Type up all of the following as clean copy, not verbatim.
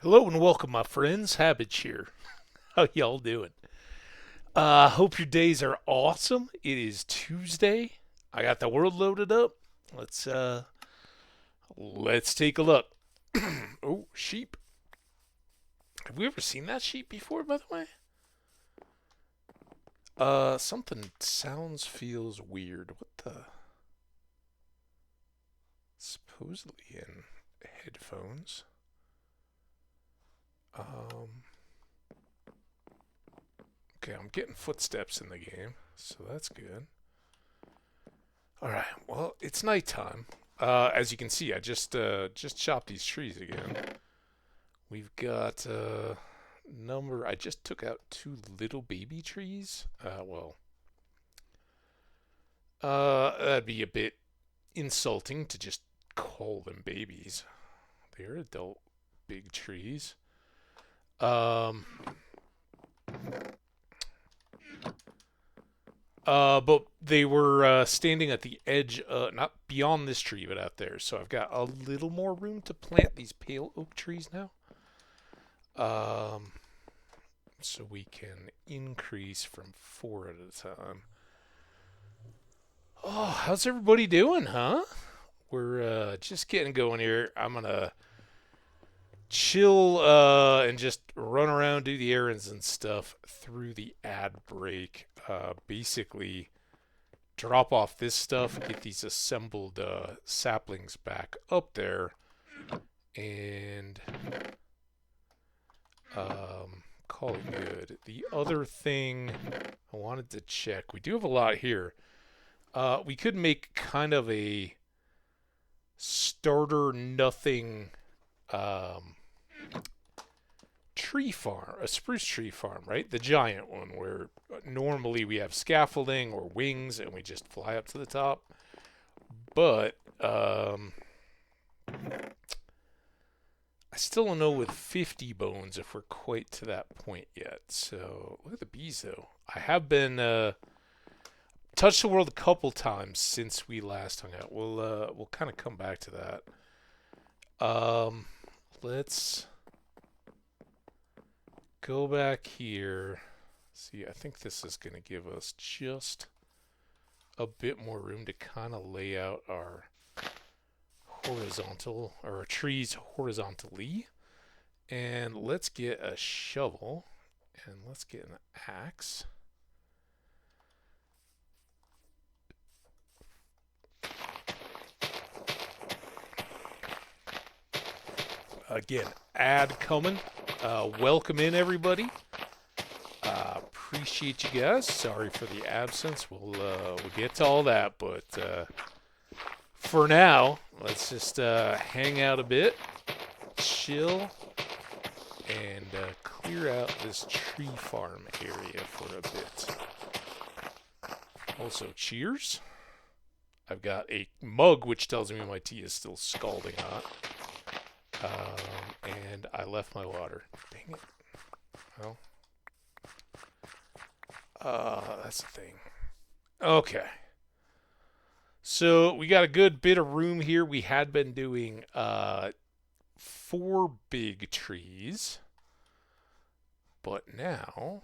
Hello and welcome, my friends. Hambbage here. How y'all doing? Hope your days are awesome. It is Tuesday. I got the world loaded up. Let's take a look. Oh, sheep. Have we ever seen that sheep before, by the way? Something sounds feels weird. What the? Supposedly in headphones. Okay, I'm getting footsteps in the game, so that's good. All right, well, it's nighttime. As you can see, I just chopped these trees again. We've got number. I just took out two little baby trees. That'd be a bit insulting to just call them babies. They're adult big trees. Um, but they were standing at the edge, not beyond this tree, but out there. So I've got a little more room to plant these pale oak trees now. So we can increase from 4 at a time. Oh, how's everybody doing, huh? We're just getting going here. I'm gonna chill and just run around, do the errands and stuff through the ad break. Basically, drop off this stuff, get these assembled saplings back up there, and call it good. The other thing I wanted to check, we do have a lot here. We could make kind of a starter nothing tree farm, a spruce tree farm, right? The giant one where normally we have scaffolding or wings and we just fly up to the top. But I still don't know with 50 bones if we're quite to that point yet. So look at the bees though. I have been touched the world a couple times since we last hung out. We'll kind of come back to that. Let's go back here. See, I think this is going to give us just a bit more room to kind of lay out our horizontal, or our trees horizontally. And let's get a shovel and let's get an axe. Again, ad coming. Welcome in, everybody. Appreciate you guys. Sorry for the absence. We'll get to all that, but for now, let's just hang out a bit, chill, and clear out this tree farm area for a bit. Also, cheers. I've got a mug which tells me my tea is still scalding hot. And I left my water. Dang it. Well, that's the thing. Okay. So we got a good bit of room here. We had been doing 4 big trees. But now,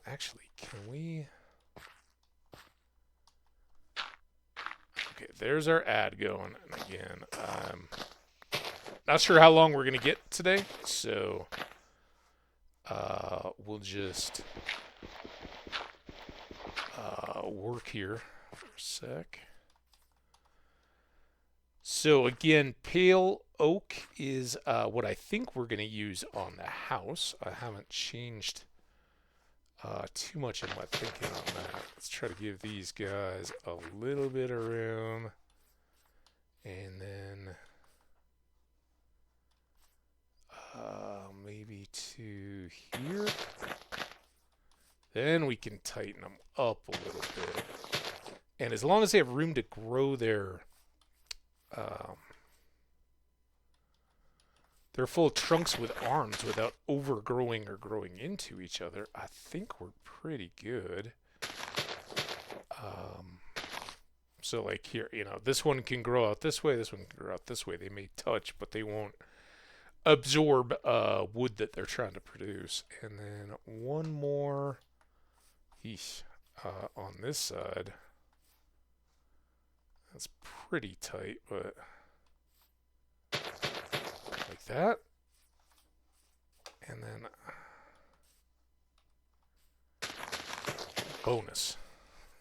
actually, can we... Okay, there's our ad going. And again, not sure how long we're going to get today, so we'll just work here for a sec. So again, pale oak is what I think we're going to use on the house. I haven't changed too much in my thinking on that. Let's try to give these guys a little bit of room, and then maybe to here. Then we can tighten them up a little bit. And as long as they have room to grow their full trunks with arms without overgrowing or growing into each other, I think we're pretty good. So like here, this one can grow out this way, this one can grow out this way. They may touch, but they won't absorb wood that they're trying to produce. And then one more on this side. That's pretty tight, but like that. And then bonus.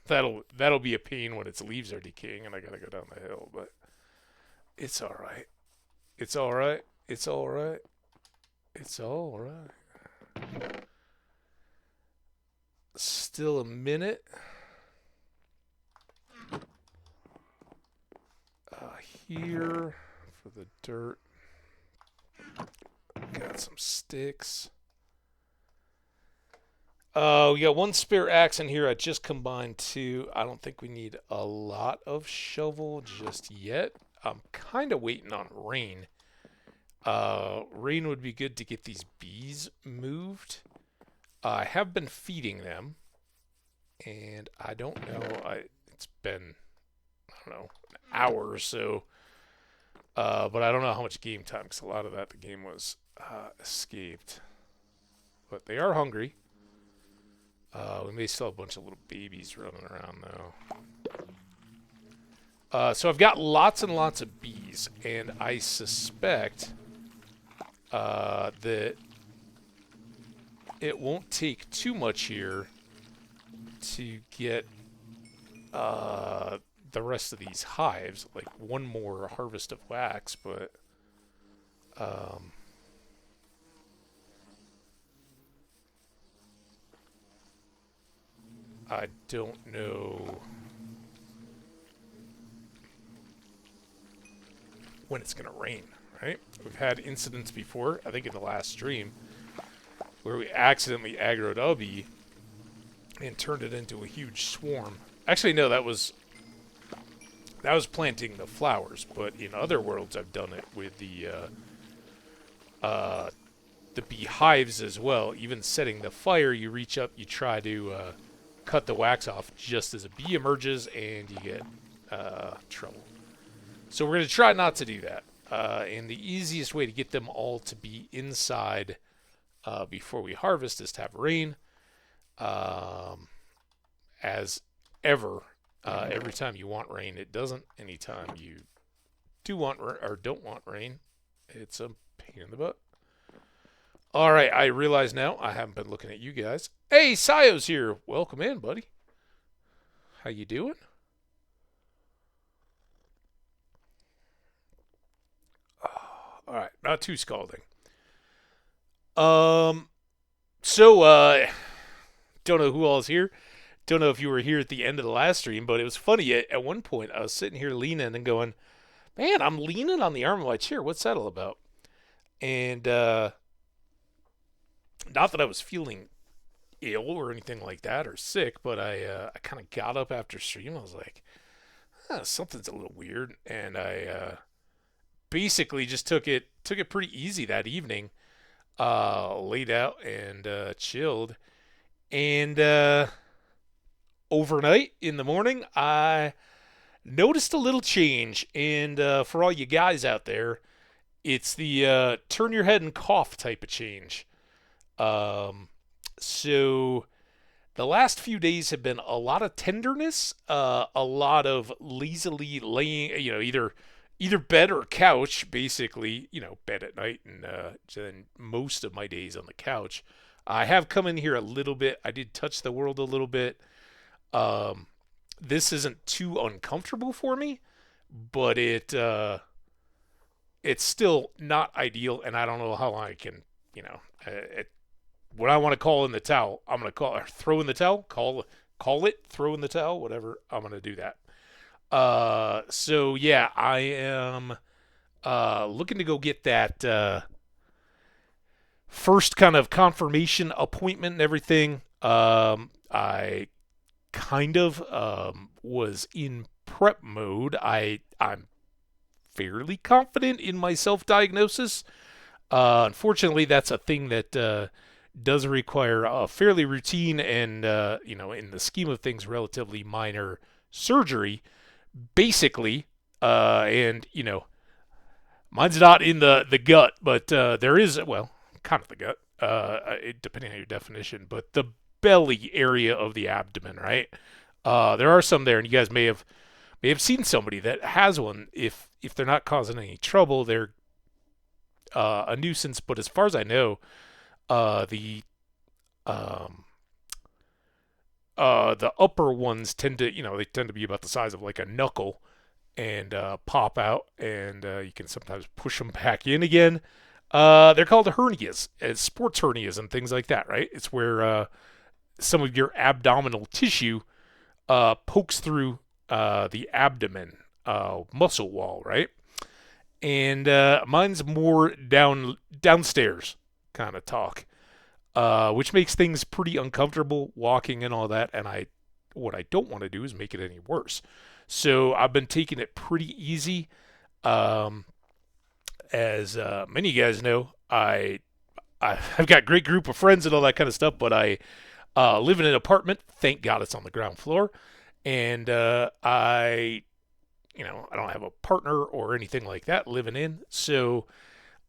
That'll be a pain when its leaves are decaying and I gotta go down the hill, but it's alright. It's alright. It's alright. It's alright. Still a minute. Here for the dirt. Got some sticks. We got one spare axe in here. I just combined two. I don't think we need a lot of shovel just yet. I'm kind of waiting on rain. Rain would be good to get these bees moved. I have been feeding them, and I don't know. It's been, I don't know, an hour or so. But I don't know how much game time, because a lot of that the game was escaped. But they are hungry. We may still have a bunch of little babies running around, though. So I've got lots and lots of bees, and I suspect that it won't take too much here to get the rest of these hives, like one more harvest of wax, but I don't know when it's going to rain, right? We've had incidents before, I think in the last stream, where we accidentally aggroed a bee and turned it into a huge swarm. Actually, no, that was planting the flowers, but in other worlds I've done it with the beehives as well. Even setting the fire, you reach up, you try to cut the wax off just as a bee emerges, and you get trouble. So we're going to try not to do that. And the easiest way to get them all to be inside before we harvest is to have rain. As ever, every time you want rain, it doesn't. Anytime you do want or don't want rain, it's a pain in the butt. All right, I realize now I haven't been looking at you guys. Hey, Sayo's here. Welcome in, buddy. How you doing? All right, not too scalding. So don't know who all is here. Don't know if you were here at the end of the last stream, but it was funny. At one point, I was sitting here leaning and going, man, I'm leaning on the arm of my chair. What's that all about? And not that I was feeling ill or anything like that or sick, but I kind of got up after stream. I was like, something's a little weird. And I basically just took it pretty easy that evening. Laid out and chilled. And overnight in the morning, I noticed a little change. And for all you guys out there, it's the turn your head and cough type of change. So the last few days have been a lot of tenderness, a lot of lazily laying, either bed or couch, basically, bed at night, and then most of my days on the couch. I have come in here a little bit. I did touch the world a little bit. This isn't too uncomfortable for me, but it's still not ideal, and I don't know how long I can, when I want to call in the towel, I'm going to throw in the towel, call it, throw in the towel, whatever. I'm going to do that. So yeah, I am looking to go get that first kind of confirmation appointment and everything. I kind of was in prep mode. I'm fairly confident in my self-diagnosis. Unfortunately, that's a thing that does require a fairly routine and, in the scheme of things, relatively minor surgery. Basically, and Mine's not in the gut, but there is, well, kind of the gut, depending on your definition, but the belly area of the abdomen, right? There are some there, and you guys may have seen somebody that has one. If they're not causing any trouble, they're a nuisance. But as far as I know, the um, the upper ones tend to, they tend to be about the size of like a knuckle and pop out, and you can sometimes push them back in again. They're called hernias, sports hernias, and things like that, right? It's where some of your abdominal tissue pokes through the abdomen muscle wall, right? And mine's more downstairs kind of talk, which makes things pretty uncomfortable walking and all that. And what I don't want to do is make it any worse. So I've been taking it pretty easy. Um, as many of you guys know, I've got a great group of friends and all that kind of stuff, but I live in an apartment. Thank God it's on the ground floor, and I don't have a partner or anything like that living in, so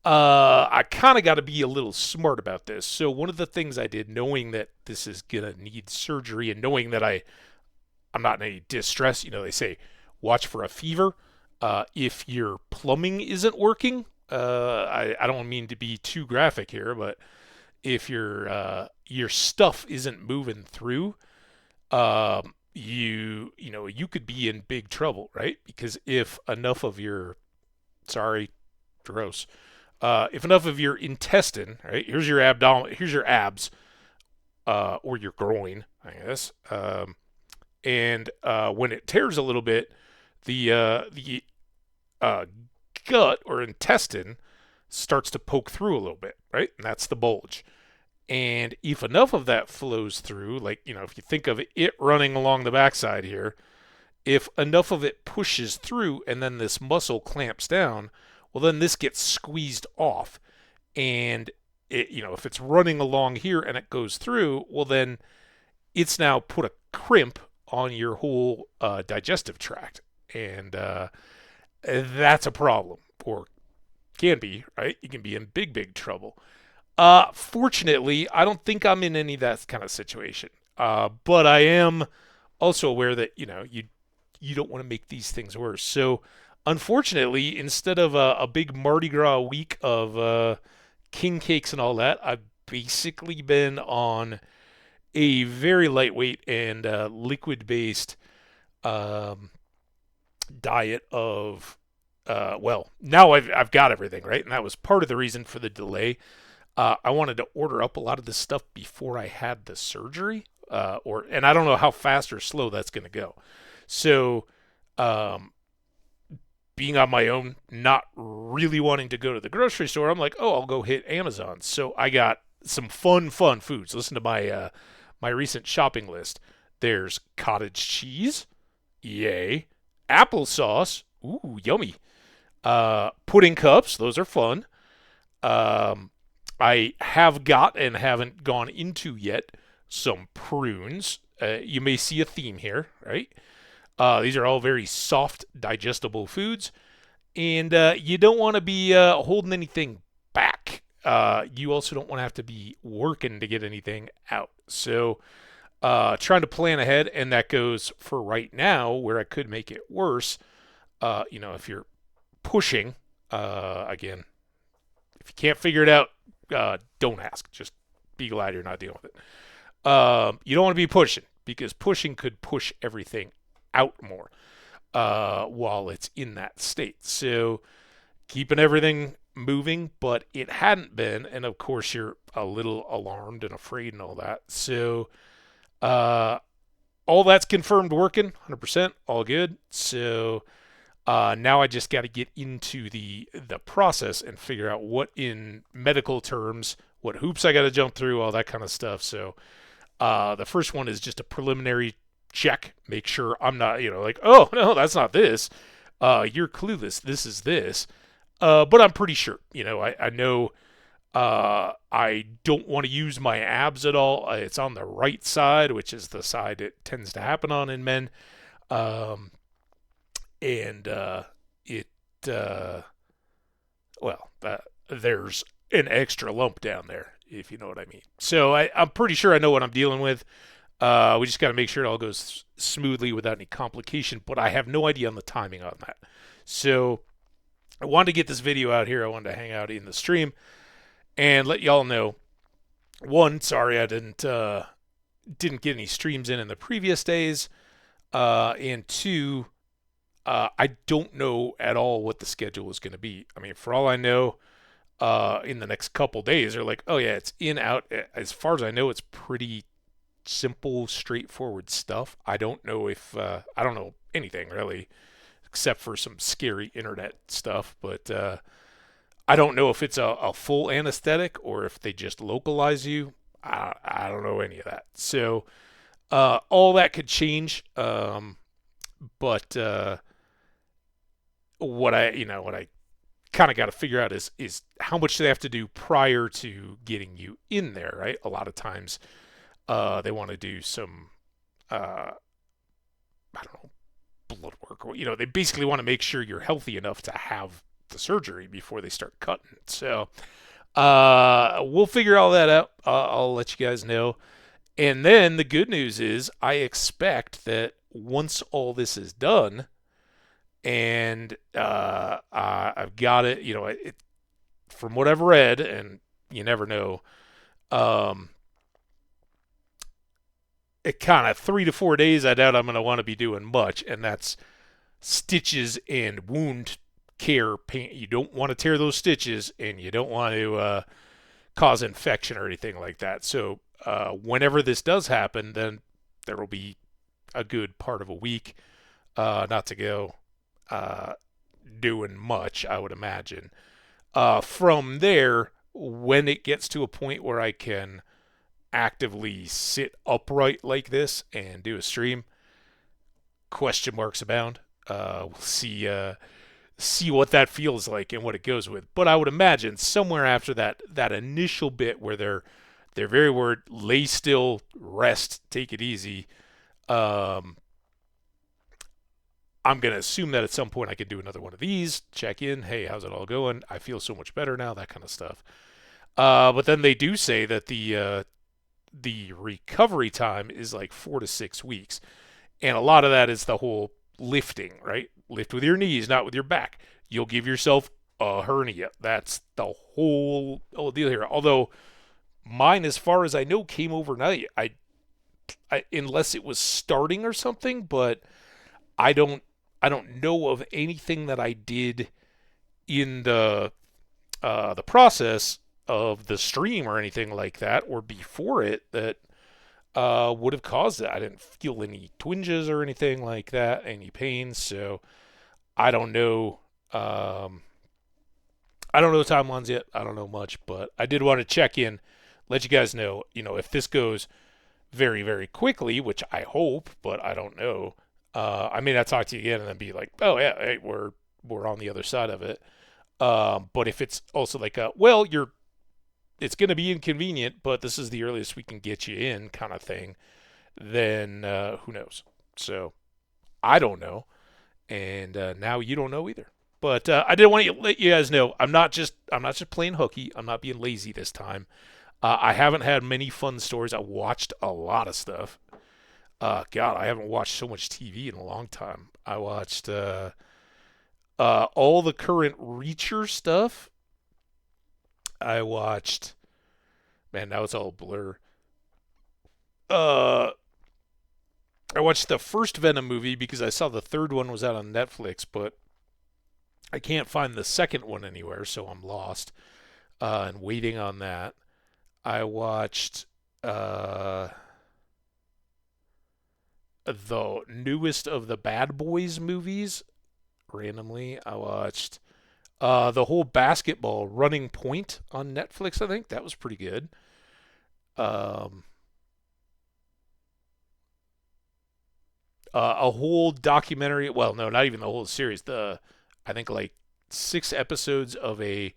I kind of got to be a little smart about this. So one of the things I did, knowing that this is gonna need surgery, and knowing that I'm not in any distress, they say watch for a fever. If your plumbing isn't working, I don't mean to be too graphic here, but if your stuff isn't moving through, you could be in big trouble, right? Because if enough of your, sorry, gross, if enough of your intestine, right? Here's your here's your abs, or your groin, I guess. And when it tears a little bit, the uh, gut or intestine starts to poke through a little bit, right? And that's the bulge. And if enough of that flows through, like, if you think of it running along the backside here, if enough of it pushes through and then this muscle clamps down, well, then this gets squeezed off. And if it's running along here and it goes through, well, then it's now put a crimp on your whole digestive tract. And that's a problem, or can be, right? You can be in big, big trouble. Fortunately, I don't think I'm in any of that kind of situation. But I am also aware that you don't want to make these things worse. So, unfortunately, instead of a big Mardi Gras week of king cakes and all that, I've basically been on a very lightweight and liquid-based um, diet of. Well, now I've got everything right, and that was part of the reason for the delay. I wanted to order up a lot of this stuff before I had the surgery, and I don't know how fast or slow that's going to go. So, um, being on my own, not really wanting to go to the grocery store, I'm like, oh, I'll go hit Amazon. So I got some fun foods. Listen to my recent shopping list. There's cottage cheese, yay. Applesauce, ooh, yummy. Pudding cups, those are fun. Um, I have got and haven't gone into yet some prunes. You may see a theme here, right? These are all very soft, digestible foods, and you don't want to be holding anything back. You also don't want to have to be working to get anything out. So, trying to plan ahead, and that goes for right now, where I could make it worse. If you're pushing, again, if you can't figure it out, don't ask. Just be glad you're not dealing with it. You don't want to be pushing, because pushing could push everything out more while it's in that state. So keeping everything moving, but it hadn't been, and of course you're a little alarmed and afraid and all that. So all that's confirmed working, 100%, all good. So now I just got to get into the process and figure out what, in medical terms, what hoops I got to jump through, all that kind of stuff. So the first one is just a preliminary check. Make sure I'm not, like, oh, no, that's not this. You're clueless. This is this. But I'm pretty sure. I know I don't want to use my abs at all. It's on the right side, which is the side it tends to happen on in men. And it well, there's an extra lump down there, if you know what I mean. So I'm pretty sure I know what I'm dealing with. We just got to make sure it all goes smoothly without any complication, but I have no idea on the timing on that. So I wanted to get this video out here. I wanted to hang out in the stream and let y'all know. One, sorry I didn't get any streams in the previous days, and two, I don't know at all what the schedule is going to be. I mean, for all I know, in the next couple days, they're like, oh yeah, it's in out. As far as I know, it's pretty simple, straightforward stuff. I don't know if I don't know anything really, except for some scary internet stuff. But I don't know if it's a full anesthetic or if they just localize you. I don't know any of that. So all that could change. But what I kind of got to figure out is how much they have to do prior to getting you in there, right? A lot of times they want to do some I don't know, blood work, or they basically want to make sure you're healthy enough to have the surgery before they start cutting. So we'll figure all that out. I'll let you guys know. And then the good news is I expect that once all this is done, and I've got it, from what I've read, and you never know, it kind of 3 to 4 days, I doubt I'm going to want to be doing much, and that's stitches and wound care. Pain. You don't want to tear those stitches, and you don't want to cause infection or anything like that. So whenever this does happen, then there will be a good part of a week not to go doing much, I would imagine. From there, when it gets to a point where I can actively sit upright like this and do a stream, question marks abound. We'll see what that feels like and what it goes with. But I would imagine somewhere after that initial bit where they're very word, lay still, rest, take it easy. I'm gonna assume that at some point I could do another one of these, check in, hey, how's it all going? I feel so much better now, that kind of stuff. But then they do say that the recovery time is like 4 to 6 weeks. And a lot of that is the whole lifting, right? Lift with your knees, not with your back. You'll give yourself a hernia. That's the whole deal here. Although mine, as far as I know, came overnight. I unless it was starting or something, but I don't know of anything that I did in the process of the stream or anything like that, or before it, that would have caused it. I didn't feel any twinges or anything like that, any pain. So I don't know. I don't know the timelines yet. I don't know much, but I did want to check in, let you guys know. If this goes very, very quickly, which I hope, but I don't know. I may not talk to you again and then be like, oh yeah, hey, we're on the other side of it. But if it's also like, it's going to be inconvenient, but this is the earliest we can get you in kind of thing, then who knows? So I don't know, and now you don't know either. But I did want to let you guys know I'm not just playing hooky. I'm not being lazy this time. I haven't had many fun stories. I watched a lot of stuff. God, I haven't watched so much TV in a long time. I watched all the current Reacher stuff. I watched, man, now it's all blur. I watched the first Venom movie because I saw the third one was out on Netflix, but I can't find the second one anywhere, so I'm lost and waiting on that. I watched the newest of the Bad Boys movies. Randomly, I watched the whole basketball Running Point on Netflix. I think that was pretty good. A whole documentary. Well, no, not even the whole series. I think like 6 episodes of a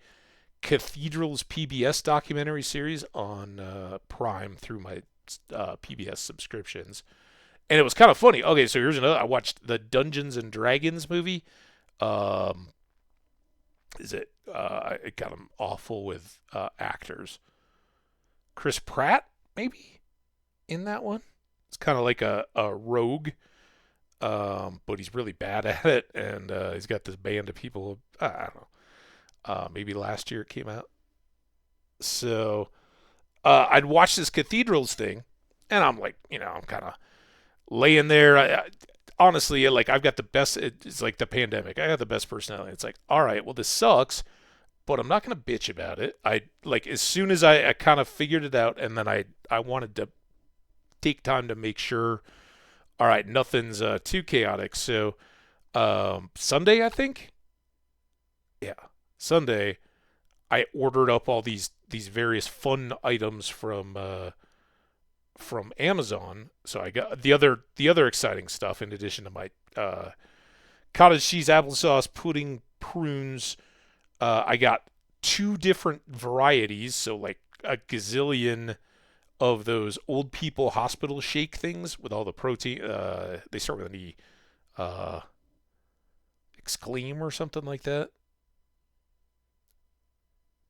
Cathedrals PBS documentary series on Prime through my PBS subscriptions. And it was kind of funny. Okay, so here's another. I watched the Dungeons and Dragons movie. is it? It got him awful with actors. Chris Pratt, maybe in that one. It's kind of like a rogue, but he's really bad at it, and he's got this band of people. I don't know. Maybe last year it came out. So I'd watch this cathedrals thing, and I'm like, I'm kind of laying there. Honestly, like I've got the best. It's like the pandemic. I got the best personality. It's like, all right, well this sucks, but I'm not gonna bitch about it. I like as soon as I kind of figured it out, and then I wanted to take time to make sure. All right, nothing's too chaotic. So Sunday, I think. Yeah, Sunday. I ordered up all these various fun items from Amazon. So I got the other exciting stuff in addition to my cottage cheese, applesauce, pudding, prunes. I got two different varieties, so like a gazillion of those old people hospital shake things with all the protein. They start with an E. Exclaim or something like that.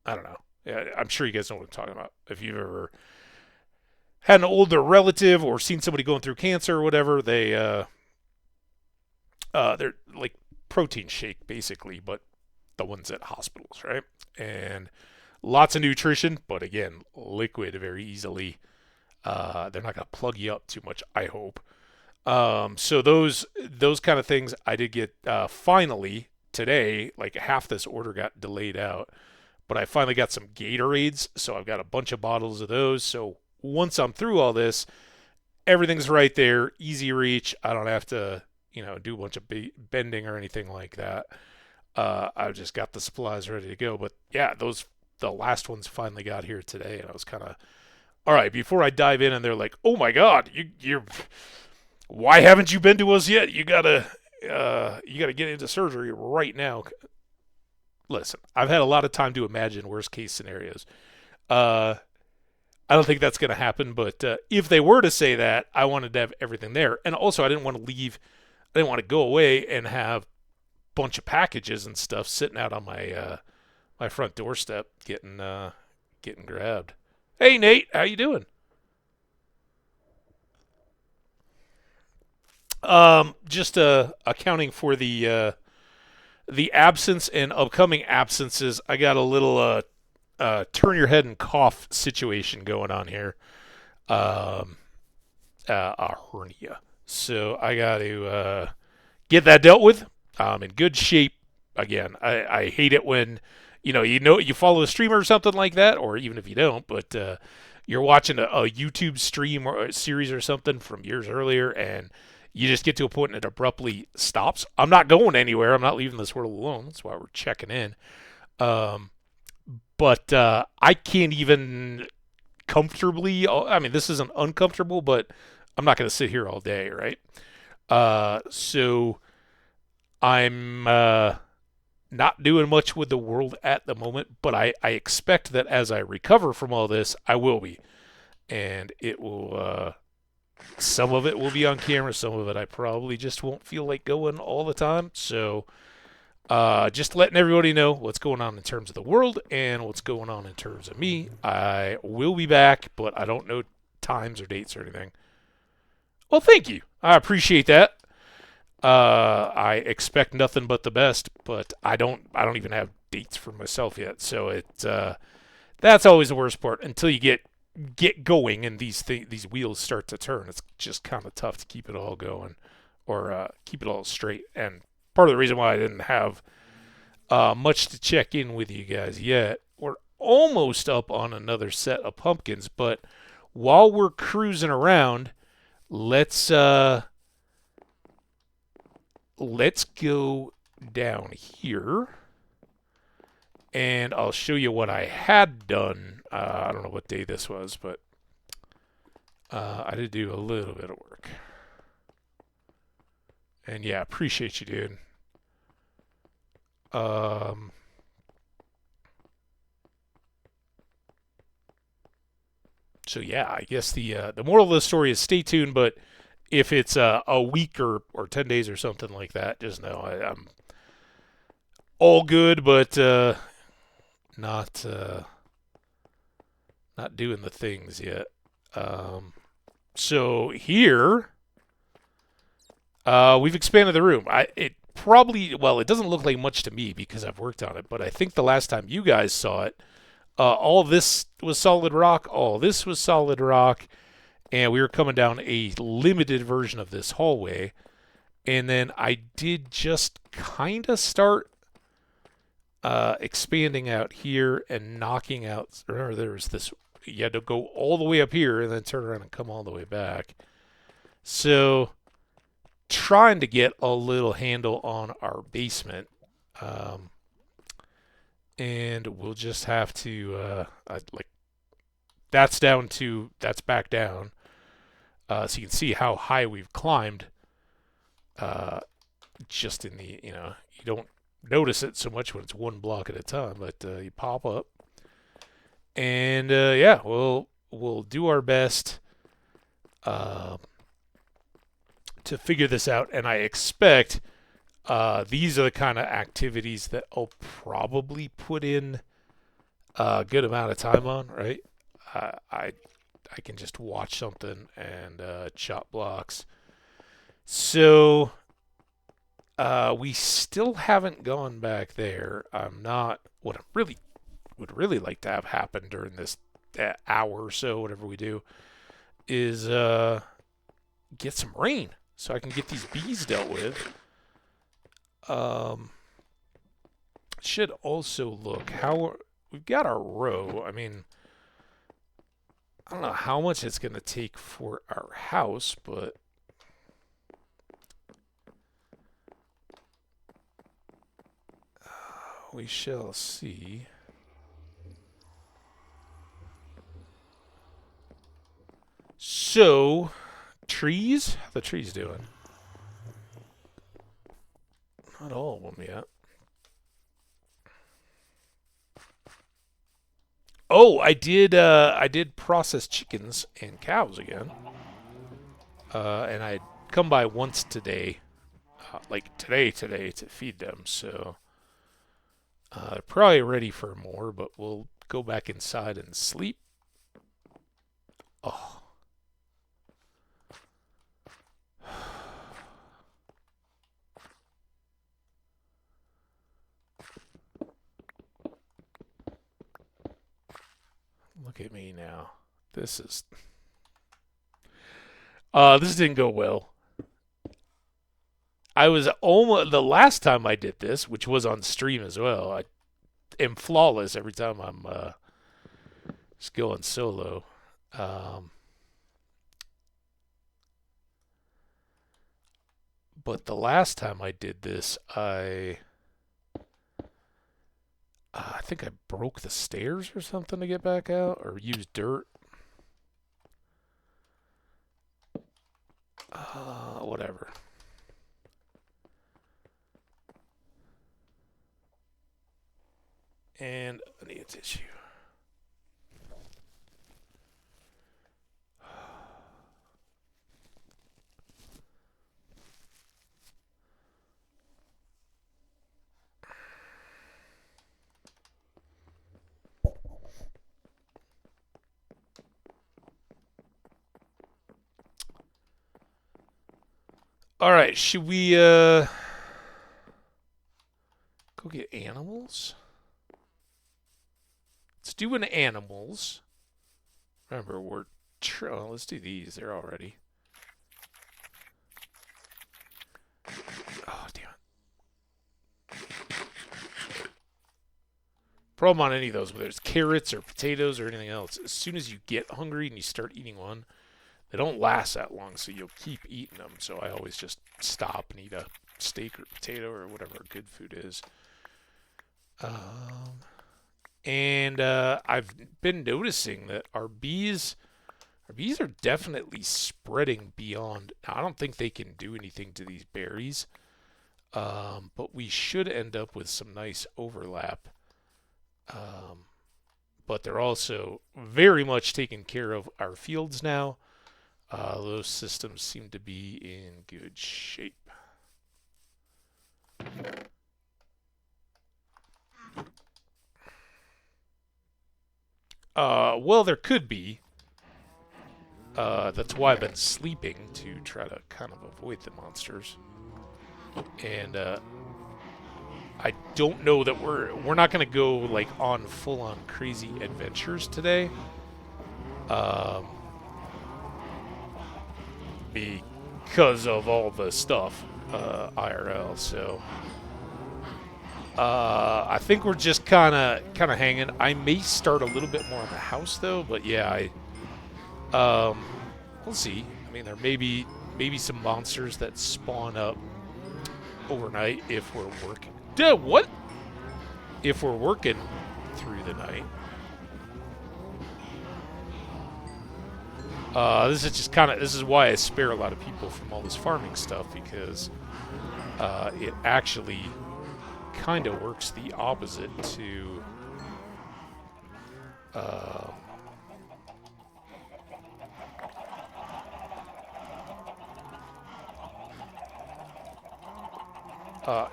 I don't know. Yeah, I'm sure you guys know what I'm talking about. If you've ever had an older relative or seen somebody going through cancer or whatever, they're like protein shake basically, but the ones at hospitals, right? And lots of nutrition, but again, liquid very easily. They're not gonna plug you up too much, I hope. So those kind of things I did get finally today. Like half this order got delayed out, but I finally got some Gatorades, so I've got a bunch of bottles of those. So once I'm through all this, everything's right there, easy reach. I don't have to, do a bunch of bending or anything like that. I've just got the supplies ready to go. But yeah, the last ones finally got here today, and I was kind of all right. Before I dive in, and they're like, "Oh my God, you're why haven't you been to us yet? You gotta get into surgery right now." Listen, I've had a lot of time to imagine worst case scenarios. Uh, I don't think that's going to happen, but if they were to say that, I wanted to have everything there. And also, I didn't want to leave, I didn't want to go away and have a bunch of packages and stuff sitting out on my front doorstep getting grabbed. Hey, Nate, how you doing? Just accounting for the absence and upcoming absences. I got a little turn your head and cough situation going on here. Um, a hernia. So I got to get that dealt with. I'm in good shape. Again, I hate it when you follow a streamer or something like that, or even if you don't, but you're watching a YouTube stream or a series or something from years earlier, and you just get to a point and it abruptly stops. I'm not going anywhere. I'm not leaving this world alone. That's why we're checking in. Um, but I can't even comfortably. I mean, this isn't uncomfortable, but I'm not going to sit here all day, right? So I'm not doing much with the world at the moment, but I expect that as I recover from all this, I will be, and it will. Some of it will be on camera. Some of it I probably just won't feel like going all the time. So just letting everybody know what's going on in terms of the world and what's going on in terms of me. I will be back, but I don't know times or dates or anything. Well, thank you. I appreciate that. I expect nothing but the best, but I don't even have dates for myself yet. So that's always the worst part until you get going and these wheels start to turn. It's just kind of tough to keep it all going or keep it all straight. And part of the reason why I didn't have much to check in with you guys yet. We're almost up on another set of pumpkins, but while we're cruising around, let's go down here and I'll show you what I had done. I don't know what day this was, but I did do a little bit of work. And yeah, appreciate you, dude. So yeah, I guess the moral of the story is stay tuned, but if it's a week or 10 days or something like that, just know all good, but not not doing the things yet. So here, we've expanded the room. It probably, well, it doesn't look like much to me because I've worked on it, but I think the last time you guys saw it, all this was solid rock, all this was solid rock, and we were coming down a limited version of this hallway. And then I did just kind of start expanding out here and knocking out. Remember, there was this. You had to go all the way up here and then turn around and come all the way back. So, trying to get a little handle on our basement. And we'll just have to, that's back down. So you can see how high we've climbed. Just in the, you don't notice it so much when it's one block at a time, but you pop up. And yeah, we'll do our best to figure this out. And I expect these are the kind of activities that I'll probably put in a good amount of time on, right? I can just watch something and chop blocks. So we still haven't gone back there. I'm not. What I really would really like to have happen during this hour or so, whatever we do, is get some rain so I can get these bees dealt with. Should also look how we've got our row. I mean, I don't know how much it's going to take for our house, but we shall see. So, trees? How the trees doing? Not all of them yet. Oh, I did process chickens and cows again. And I come by once today, like today to feed them. So they're probably ready for more, but we'll go back inside and sleep. Oh. Look at me now. This didn't go well. I was almost the last time I did this, which was on stream as well. I am flawless every time I'm just going solo. But the last time I did this, I think I broke the stairs or something to get back out, or used dirt. Whatever. And I need a tissue. All right, should we go get animals? Let's do an animals. Remember, let's do these. They're all ready. Oh, damn it. Problem on any of those, whether it's carrots or potatoes or anything else, as soon as you get hungry and you start eating one, they don't last that long, so you'll keep eating them. So I always just stop and eat a steak or potato or whatever good food is. And I've been noticing that our bees are definitely spreading beyond. Now, I don't think they can do anything to these berries, but we should end up with some nice overlap. But they're also very much taking care of our fields now. Those systems seem to be in good shape. Well, there could be. That's why I've been sleeping, to try to kind of avoid the monsters. And I don't know that we're not gonna go like on full on crazy adventures today. Um, because of all the stuff IRL. So I think we're just kind of hanging. I may start a little bit more on the house though, but yeah, we'll see. I mean, there may be some monsters that spawn up overnight if we're working. Duh, what? If we're working through the night. This is just this is why I spare a lot of people from all this farming stuff, because it actually kind of works the opposite to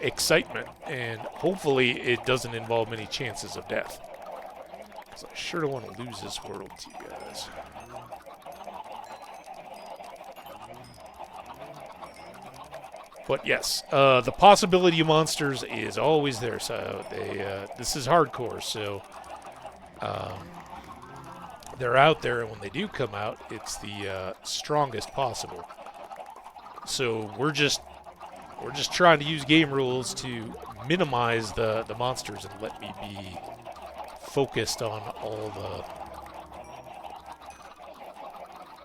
excitement, and hopefully it doesn't involve many chances of death, because I sure don't want to lose this world to you guys. But yes, the possibility of monsters is always there. So this is hardcore. So they're out there, and when they do come out, it's the strongest possible. So we're just trying to use game rules to minimize the monsters and let me be focused on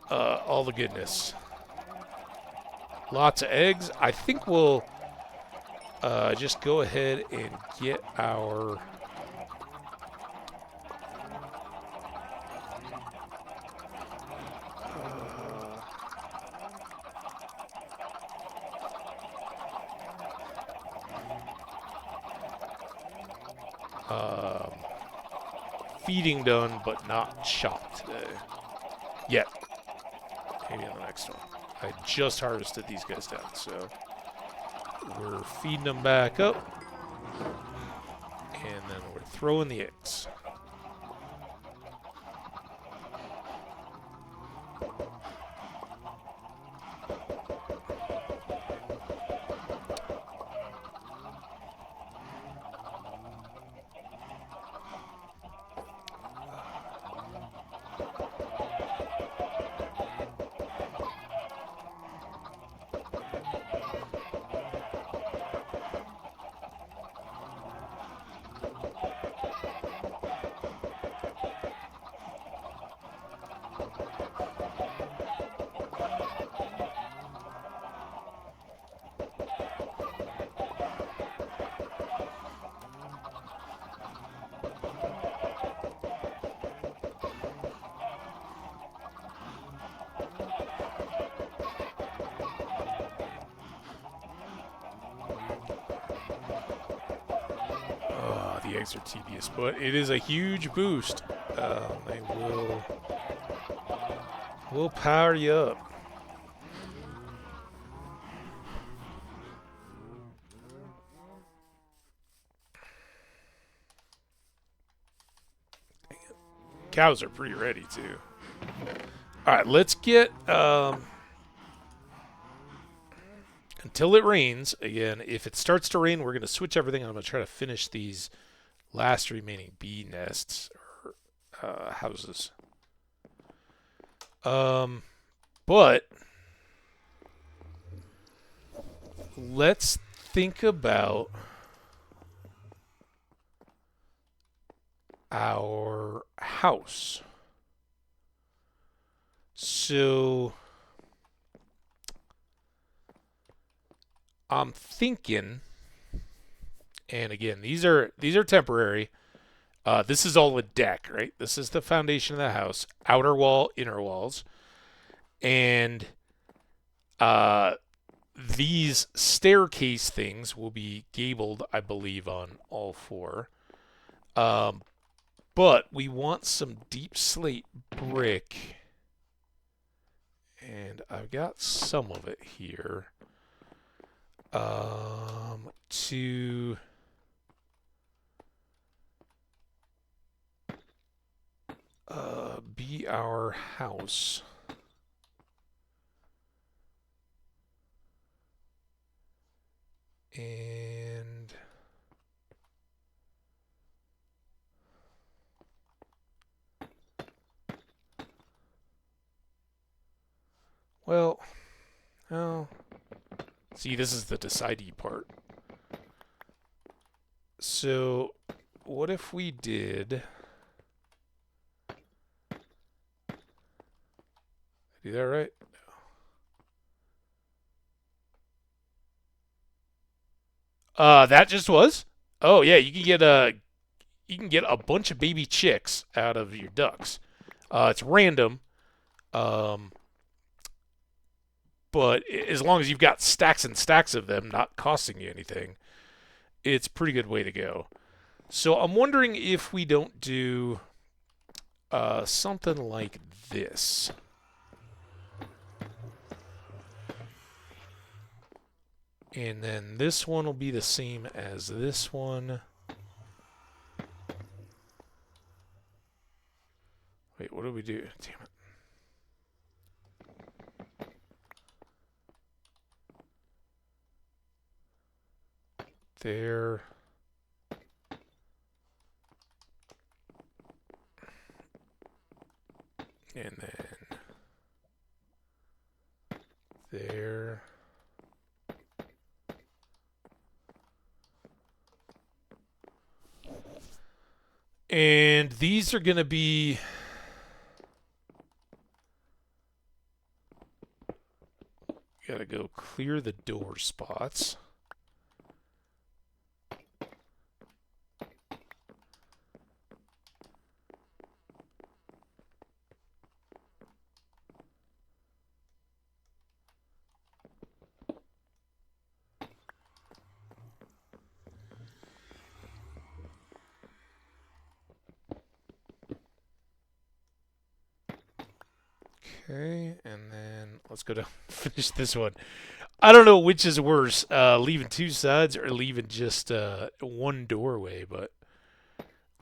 all the goodness. Lots of eggs. I think we'll just go ahead and get our feeding done, but not chopped today. Yet. Maybe on the next one. I just harvested these guys down, so we're feeding them back up, and then we're throwing the eggs. The eggs are tedious, but it is a huge boost. They will power you up. Cows are pretty ready too. All right, let's get until it rains again. If it starts to rain, we're going to switch everything. I'm going to try to finish these last remaining bee nests or houses. But let's think about our house. So I'm thinking, and again, these are temporary. This is all a deck, right? This is the foundation of the house, outer wall, inner walls, and these staircase things will be gabled, I believe, on all four. But we want some deep slate brick, and I've got some of it here. To our house. And well, oh, see, this is the decidey part. So, what if we did? Do that right? That just was. Oh yeah, you can get a bunch of baby chicks out of your ducks. It's random, um, but as long as you've got stacks and stacks of them, not costing you anything, it's a pretty good way to go. So I'm wondering if we don't do something like this. And then this one will be the same as this one. Wait, what do we do? Damn it. There. And then there. And these are going to be... Gotta go clear the door spots. Okay, and then let's go to finish this one. I don't know which is worse, leaving two sides or leaving just one doorway, but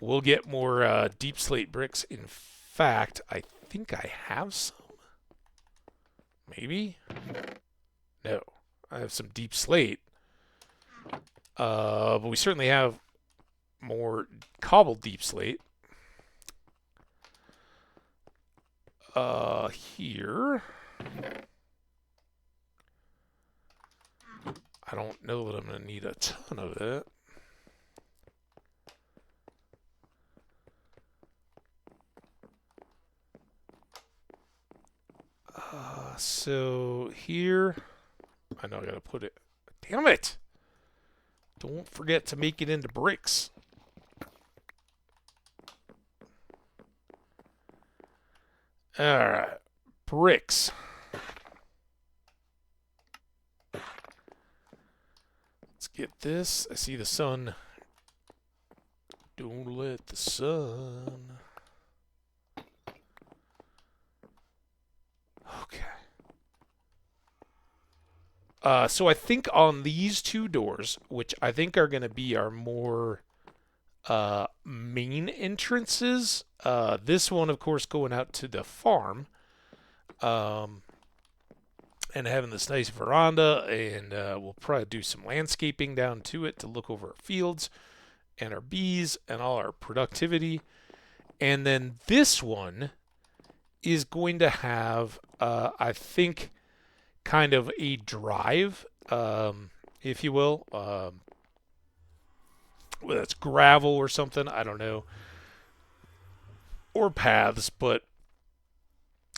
we'll get more deep slate bricks. In fact, I think I have some. Maybe? No. I have some deep slate. But we certainly have more cobbled deep slate. Here. I don't know that I'm going to need a ton of it. So here, I know I got to put it. Damn it! Don't forget to make it into bricks. Alright, bricks. Let's get this. I see the sun. Don't let the sun. Okay. So I think on these two doors, which I think are going to be our more main entrances, this one, of course, going out to the farm, and having this nice veranda, and we'll probably do some landscaping down to it to look over our fields and our bees and all our productivity. And then this one is going to have, I think, kind of a drive, if you will. Whether it's gravel or something, I don't know. Or paths, but,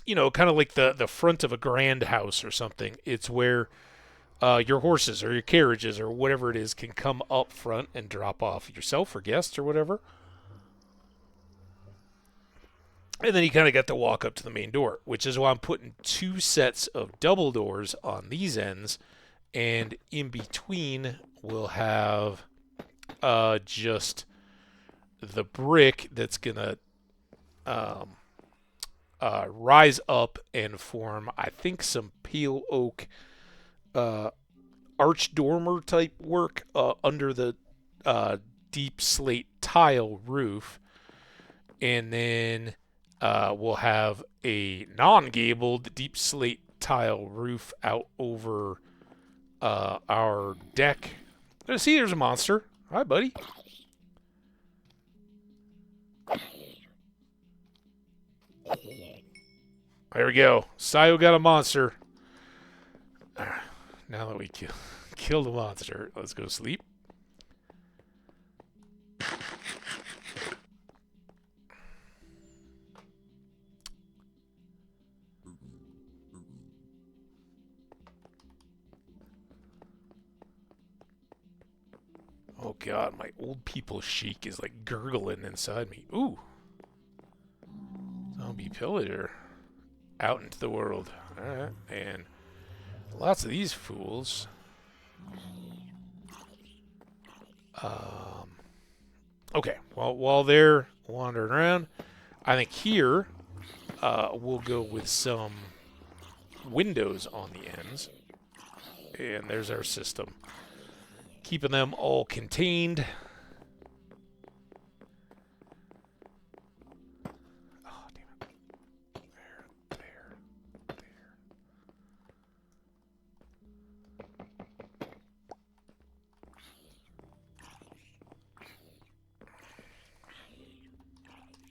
you know, kind of like the front of a grand house or something. It's where your horses or your carriages or whatever it is can come up front and drop off yourself or guests or whatever. And then you kind of got to walk up to the main door, which is why I'm putting two sets of double doors on these ends. And in between, we'll have just the brick that's going to rise up and form, I think, some pale oak arch dormer type work under the deep slate tile roof. And then We'll have a non-gabled deep slate tile roof out over our deck. See, there's a monster. Hi, buddy. There we go. Sayo got a monster. Now that we killed the monster, let's go sleep. Oh god, my old people chic is like gurgling inside me. Ooh. Zombie pillager. Out into the world. Alright, and lots of these fools. Okay, well, while they're wandering around, I think here we'll go with some windows on the ends. And there's our system. Keeping them all contained. Oh, damn it. There.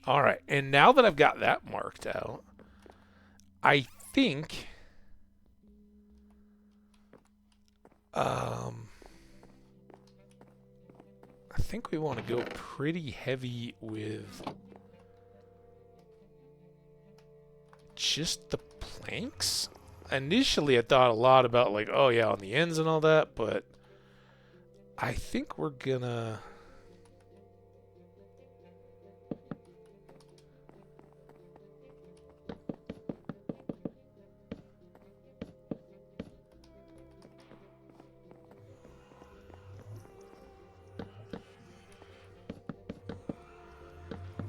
All right, and now that I've got that marked out, I think we want to go pretty heavy with just the planks. Initially, I thought a lot about like, oh yeah, on the ends and all that, but I think we're gonna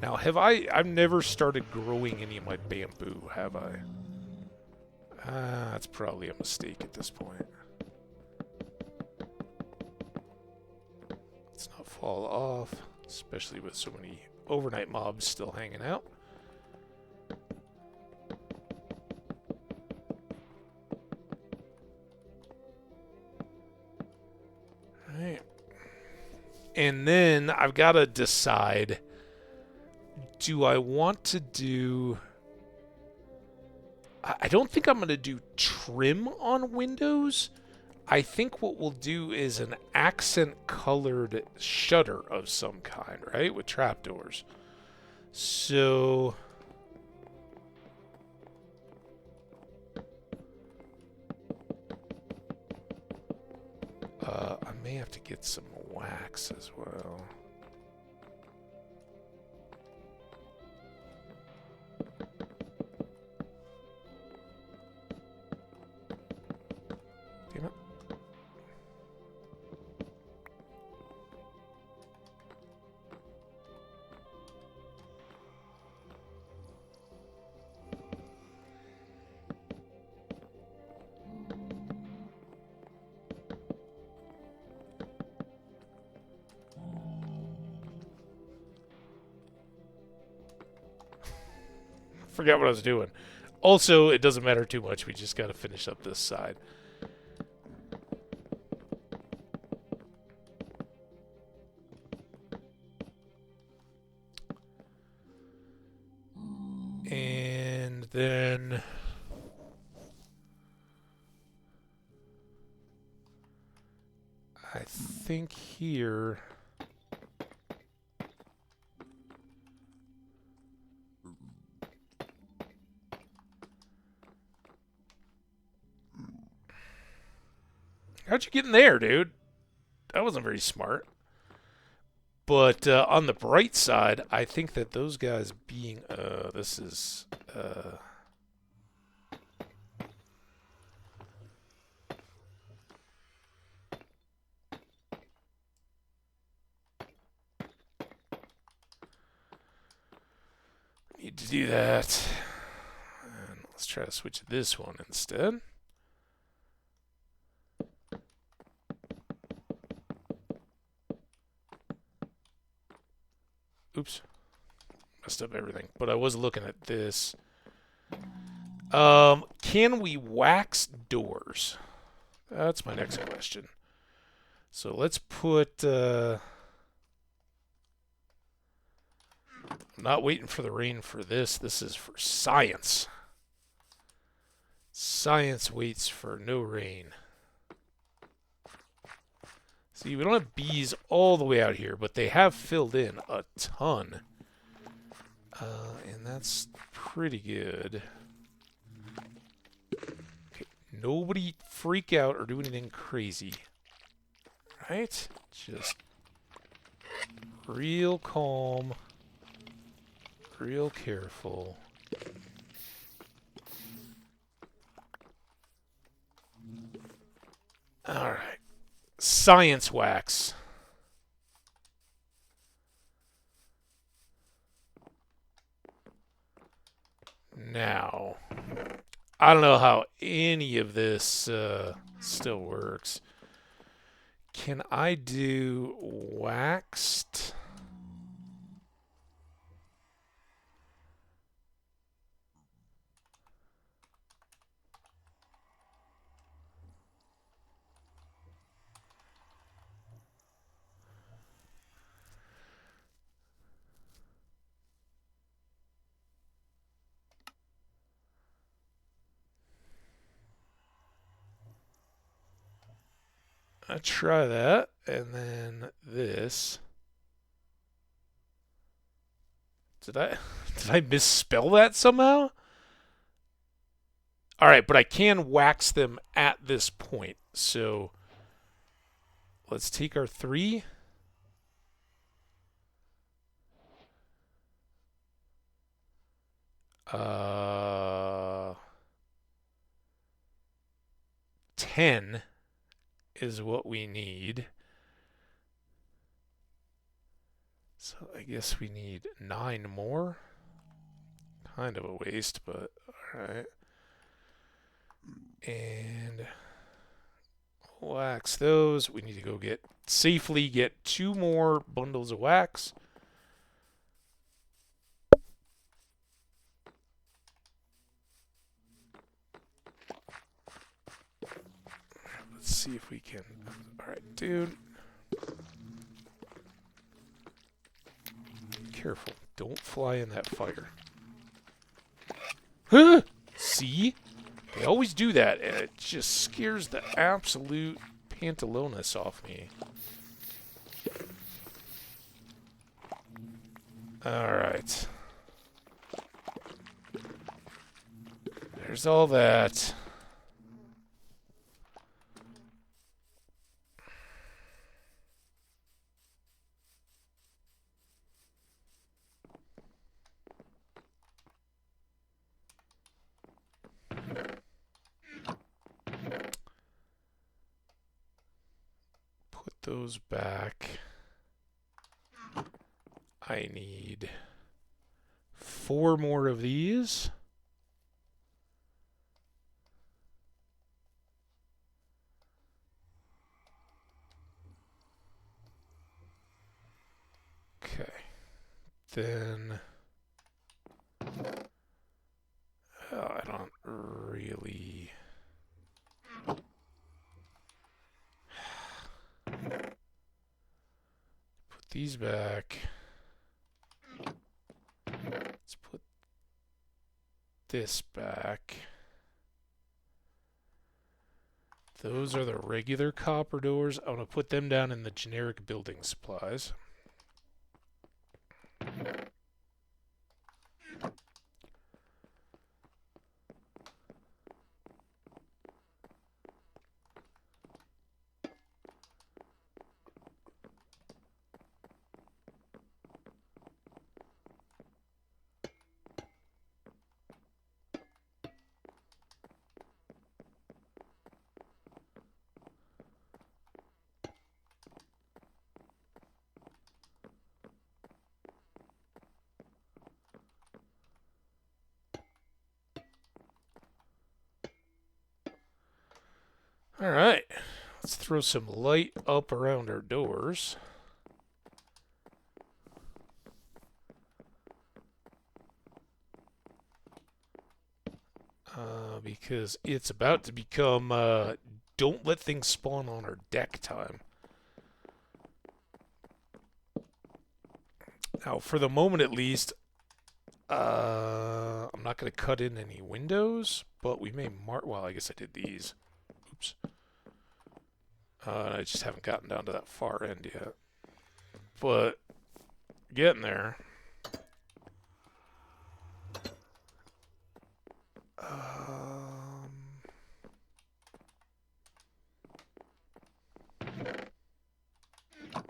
now, I've never started growing any of my bamboo, have I? That's probably a mistake at this point. Let's not fall off, especially with so many overnight mobs still hanging out. Alright. And then I've got to decide, do I want to do... I don't think I'm going to do trim on windows. I think what we'll do is an accent-colored shutter of some kind, right? With trapdoors. So... I may have to get some wax as well. Damn it. Forgot what I was doing. Also, it doesn't matter too much. We just got to finish up this side. And then... I think here... How'd you get in there, dude? That wasn't very smart. But on the bright side, I think that those guys being... this is... need to do that. And let's try to switch this one instead. Oops. messed up everything. But I was looking at this. Can we wax doors? That's my next question. So let's put... I'm not waiting for the rain for this. This is for science. Science waits for no rain. See, we don't have bees all the way out here, but they have filled in a ton. And that's pretty good. Okay, nobody freak out or do anything crazy. Right? Just real calm, real careful. All right. Science wax. Now, I don't know how any of this still works. Can I do waxed? I try that, and then this. Did I misspell that somehow? All right, but I can wax them at this point. So let's take our 3. Uh, 10 is what we need. So I guess we need 9 more. Kind of a waste, but alright. And wax those. We need to go safely get 2 more bundles of wax. Let's see if we can. Alright, dude. Careful. Don't fly in that fire. Huh? See? They always do that, and it just scares the absolute pantalones off me. Alright. There's all that. Those back. I need 4 more of these. Okay. Then I don't really... Put these back. Let's put this back. Those are the regular copper doors. I'm going to put them down in the generic building supplies. All right, let's throw some light up around our doors. Because it's about to become don't let things spawn on our deck time. Now, for the moment at least, I'm not going to cut in any windows, but we may mark. Well, I guess I did these. Oops. I just haven't gotten down to that far end yet. But getting there.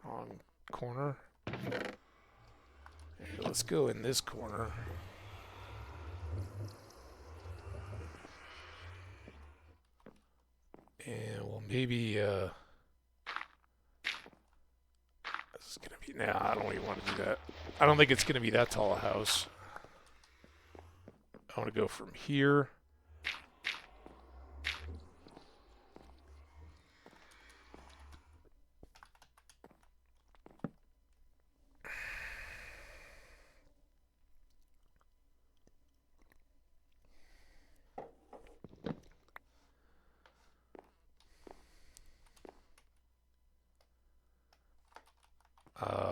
On corner. And let's go in this corner. And well, maybe this is gonna be. Nah, I don't even want to do that. I don't think it's gonna be that tall a house. I want to go from here.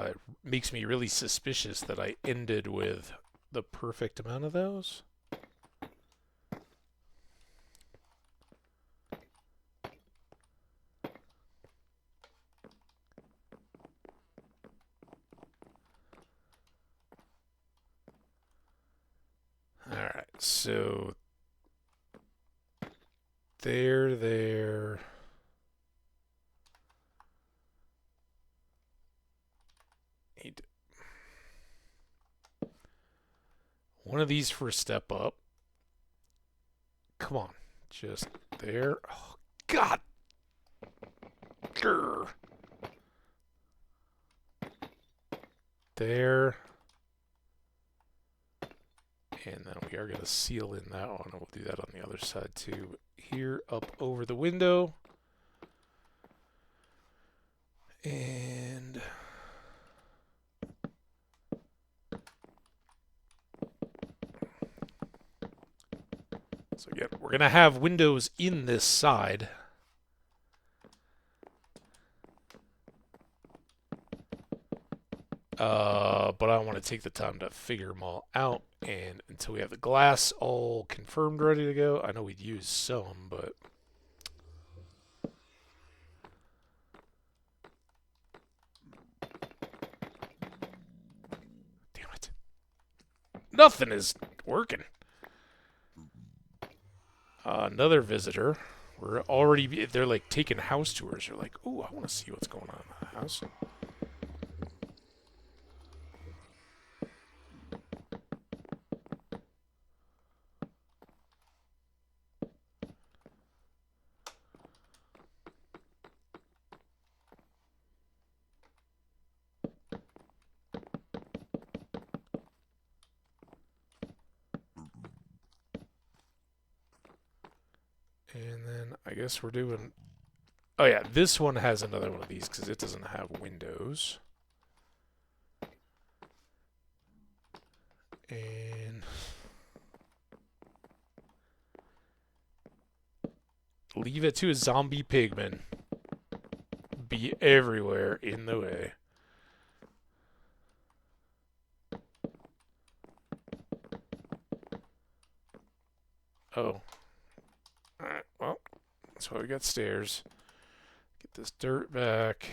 It makes me really suspicious that I ended with the perfect amount of those. Alright, so there. One of these for a step up. Come on. Just there. Oh, God. Grr. There. And then we are going to seal in that one. We'll do that on the other side too. Here, up over the window. And so again, we're going to have windows in this side. But I want to take the time to figure them all out. And until we have the glass all confirmed, ready to go, I know we'd use some, but damn it. Nothing is working. Another visitor. We're already, they're like taking house tours. They're like, ooh, I want to see what's going on in the house. And then I guess we're doing... Oh yeah, this one has another one of these because it doesn't have windows. And... leave it to a zombie pigman. Be everywhere in the way. Oh. Alright, well, that's why we got stairs. Get this dirt back.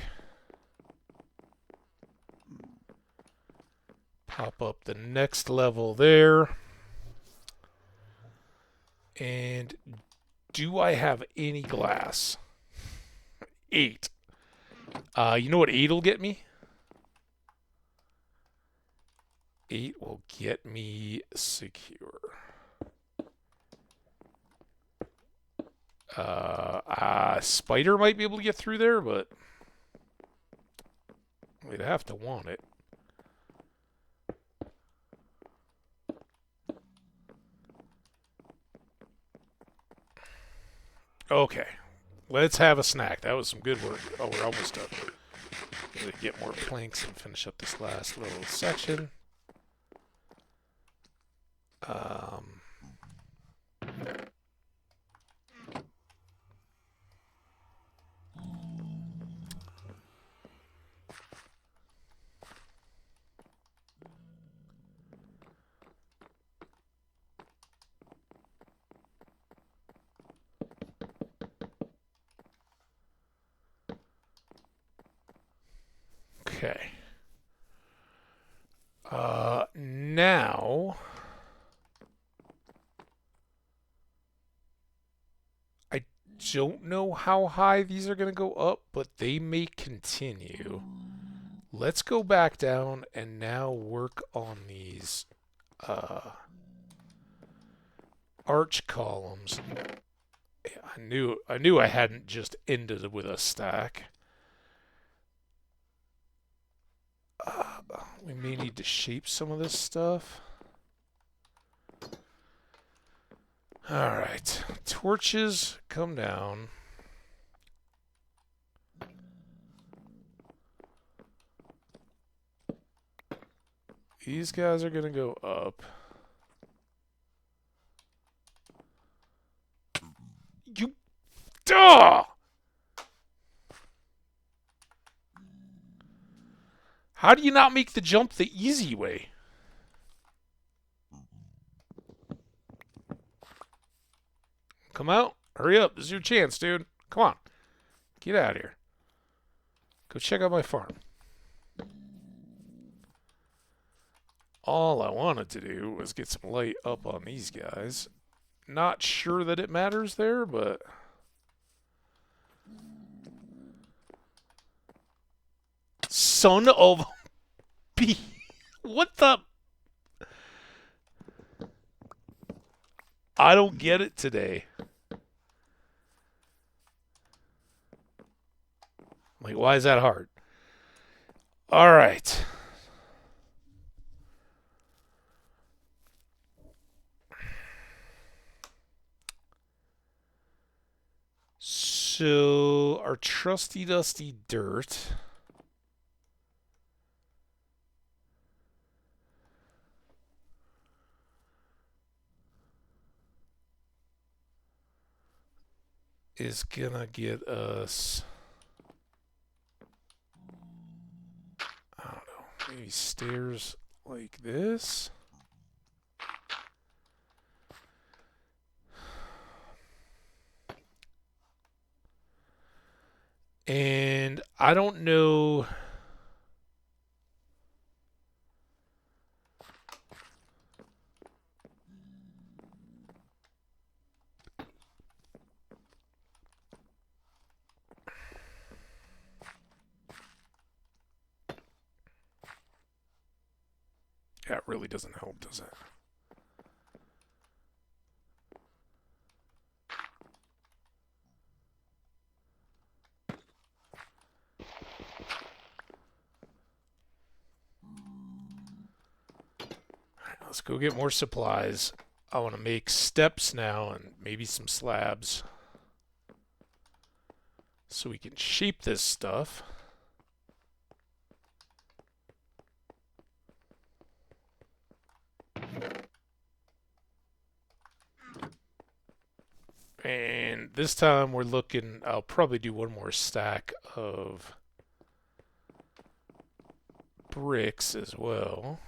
Pop up the next level there. And do I have any glass? 8. You know what 8 will get me? 8 will get me secure. Spider might be able to get through there, but we'd have to want it. Okay, let's have a snack. That was some good work. Oh, we're almost done. Gotta get more planks and finish up this last little section. Okay. Now I don't know how high these are going to go up, but they may continue. Let's go back down and now work on these arch columns. I knew I hadn't just ended with a stack. We may need to shape some of this stuff. Alright, torches come down. These guys are going to go up. You... Duh! How do you not make the jump the easy way? Come out. Hurry up. This is your chance, dude. Come on. Get out of here. Go check out my farm. All I wanted to do was get some light up on these guys. Not sure that it matters there, but... Son of... B. What the... I don't get it today. Like, why is that hard? All right. So, our trusty dusty dirt... is gonna get us, I don't know, maybe stairs like this. And I don't know. That really doesn't help, does it? Alright, let's go get more supplies. I want to make steps now and maybe some slabs so we can shape this stuff. And this time we're looking, I'll probably do one more stack of bricks as well.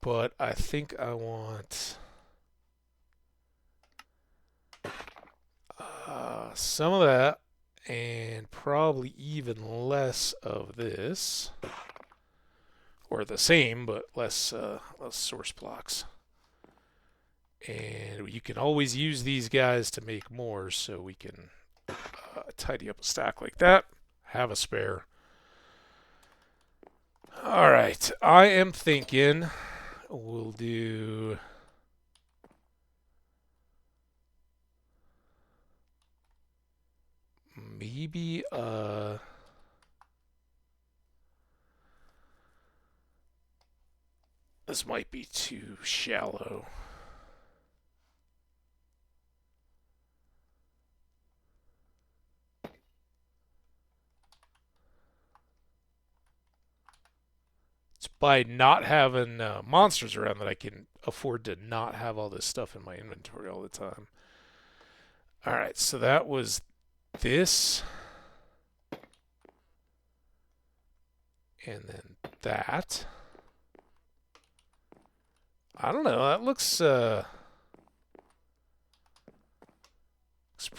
But I think I want some of that and probably even less of this. Or the same, but less source blocks. And you can always use these guys to make more, so we can tidy up a stack like that. Have a spare. Alright, I am thinking we'll do... maybe this might be too shallow. It's by not having monsters around that I can afford to not have all this stuff in my inventory all the time. Alright, so that was this. And then that. I don't know, that looks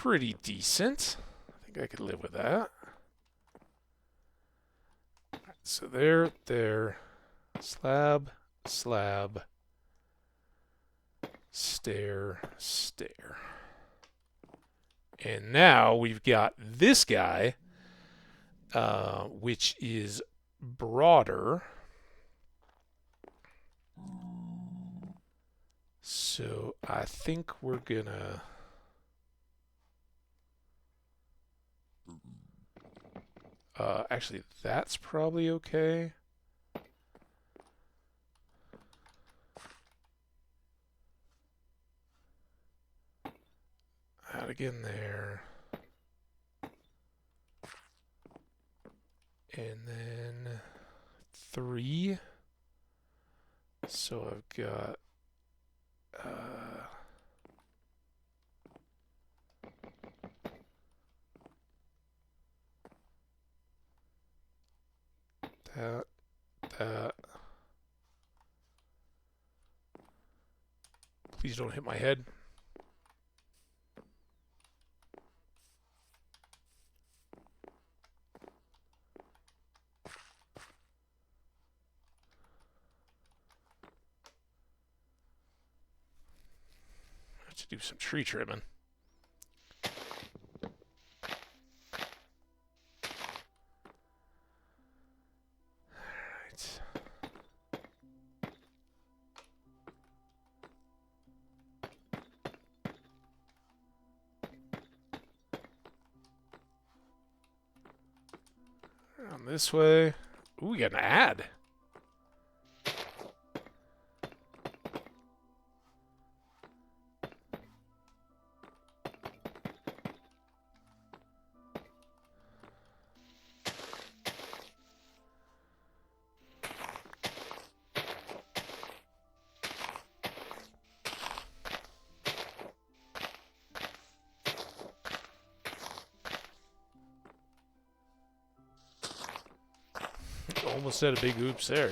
pretty decent. I think I could live with that. So there, slab, slab, stair, stair. And now we've got this guy, which is broader. So I think we're gonna actually that's probably okay. Add again there. And then 3. So I've got that. Please don't hit my head. I have to do some tree trimming. Around this way. Ooh, we got an ad. Almost had a big oops there.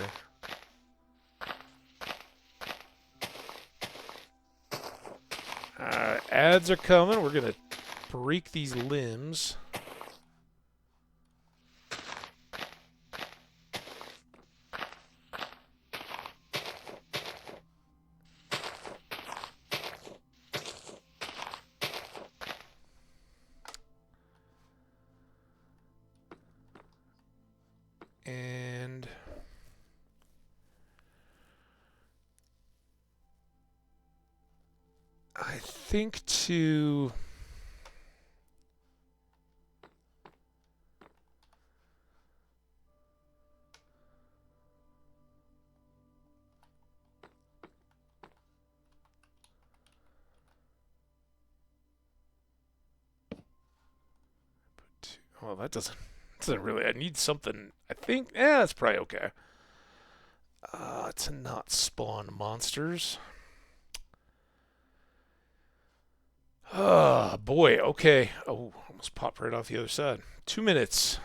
Ads are coming. We're going to break these limbs. And I think to well, that doesn't really. I need something. I think. Yeah, that's probably okay. To not spawn monsters. Oh boy. Okay. Oh, almost popped right off the other side. 2 minutes.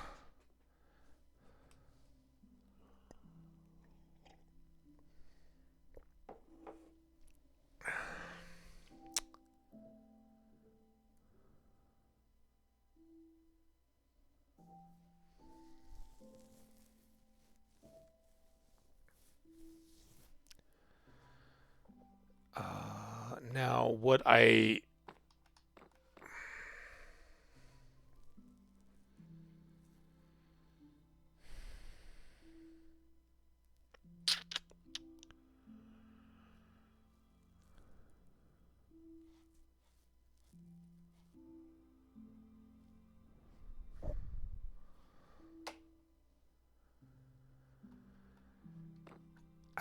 Now, what I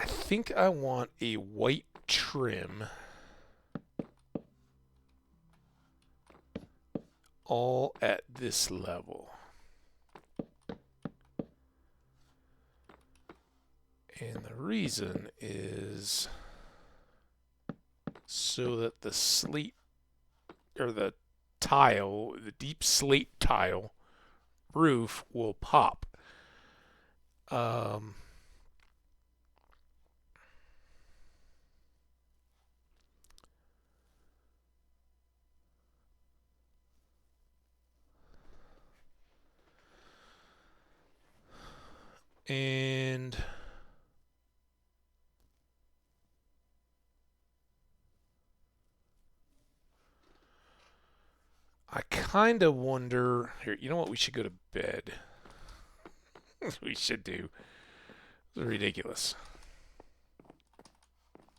think I want a white trim all at this level. And the reason is so that the slate or the tile, the deep slate tile roof will pop. And I kind of wonder here, you know what, we should go to bed. We should do. It's ridiculous.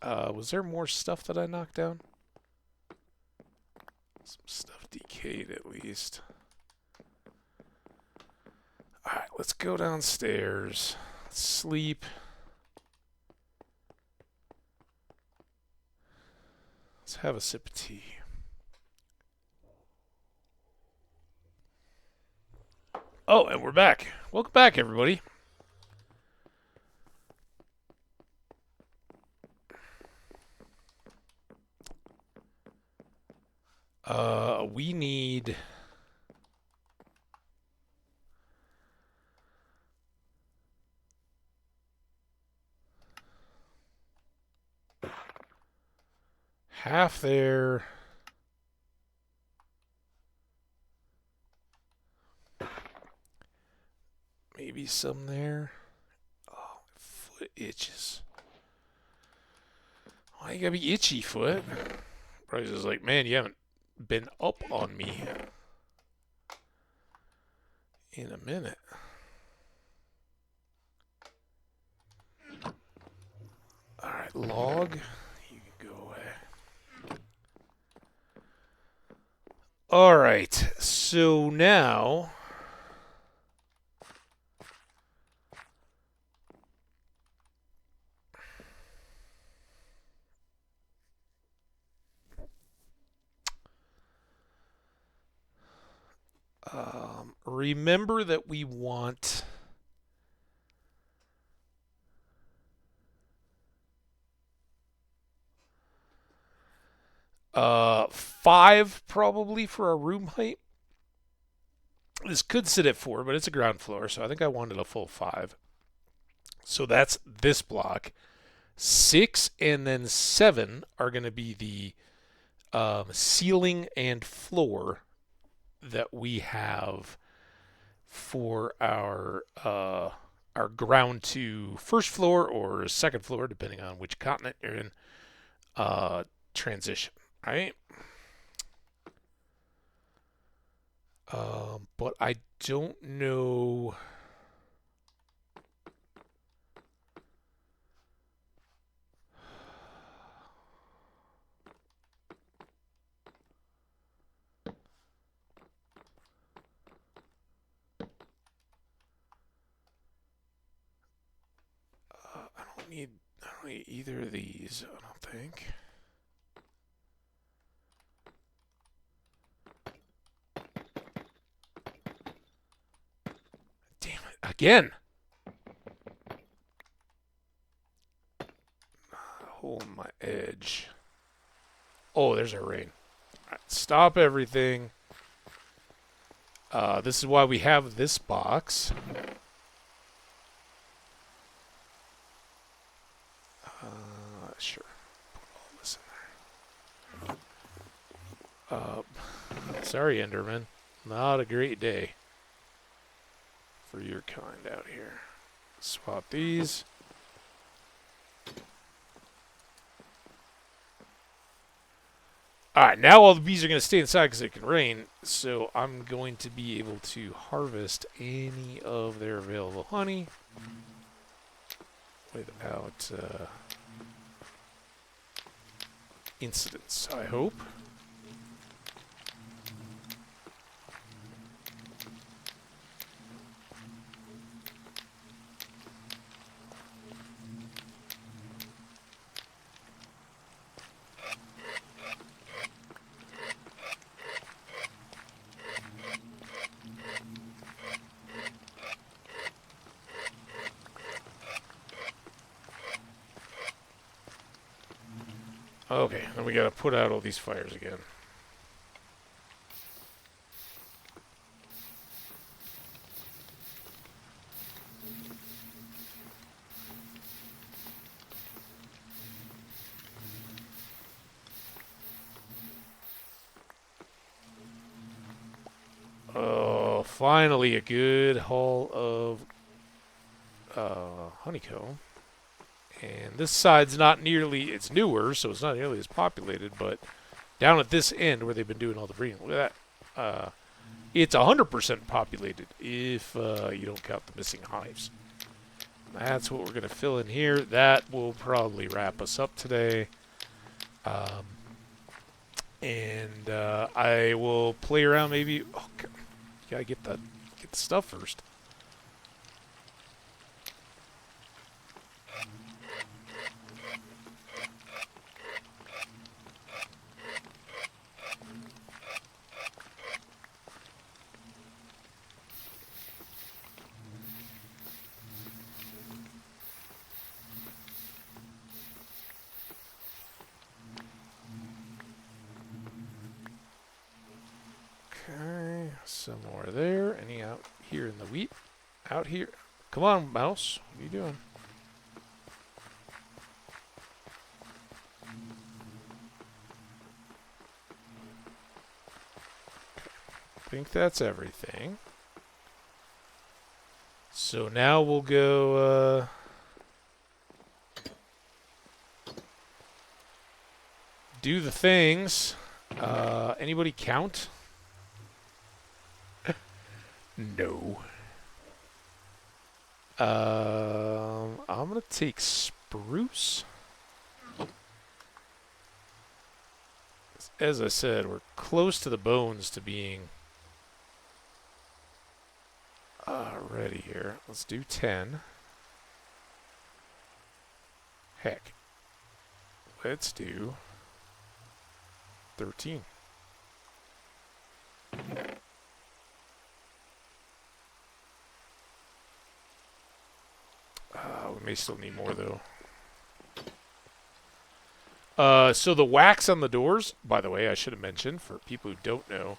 Was there more stuff that I knocked down? Some stuff decayed at least. Alright, let's go downstairs. Sleep. Let's have a sip of tea. Oh, and we're back. Welcome back, everybody. We need... half there. Maybe some there. Oh, my foot itches. Why you gotta be itchy, foot? Bryce is like, man, you haven't been up on me in a minute. Alright, log. You can go away. Alright, so now... remember that we want... five probably for our room height. This could sit at 4, but it's a ground floor, so I think I wanted a full 5. So that's this block. 6 and then 7 are going to be the ceiling and floor that we have for our ground to first floor or second floor, depending on which continent you're in, transition, right? But I don't know. I don't need either of these, I don't think. Damn it, again! Hold my edge. Oh, there's our rain. All right, stop everything. This is why we have this box. Sure. Put all this in there. Sorry, Enderman. Not a great day for your kind out here. Swap these. Alright, now all the bees are going to stay inside because it can rain, so I'm going to be able to harvest any of their available honey without incidents, I hope. Okay, then we gotta put out all these fires again. Oh, finally a good haul of honeycomb. And this side's not nearly, it's newer, so it's not nearly as populated, but down at this end where they've been doing all the breeding, look at that. It's 100% populated if you don't count the missing hives. That's what we're going to fill in here. That will probably wrap us up today. And I will play around maybe. Oh, God. You gotta get the stuff first. Okay, some more there. Any out here in the wheat? Out here. Come on, mouse. What are you doing? I think that's everything. So now we'll go do the things. Anybody count? No. I'm gonna take spruce. As I said, we're close to the bones to being ready here. Let's do 10. Heck. Let's do 13. We may still need more, though. So the wax on the doors, by the way, I should have mentioned for people who don't know,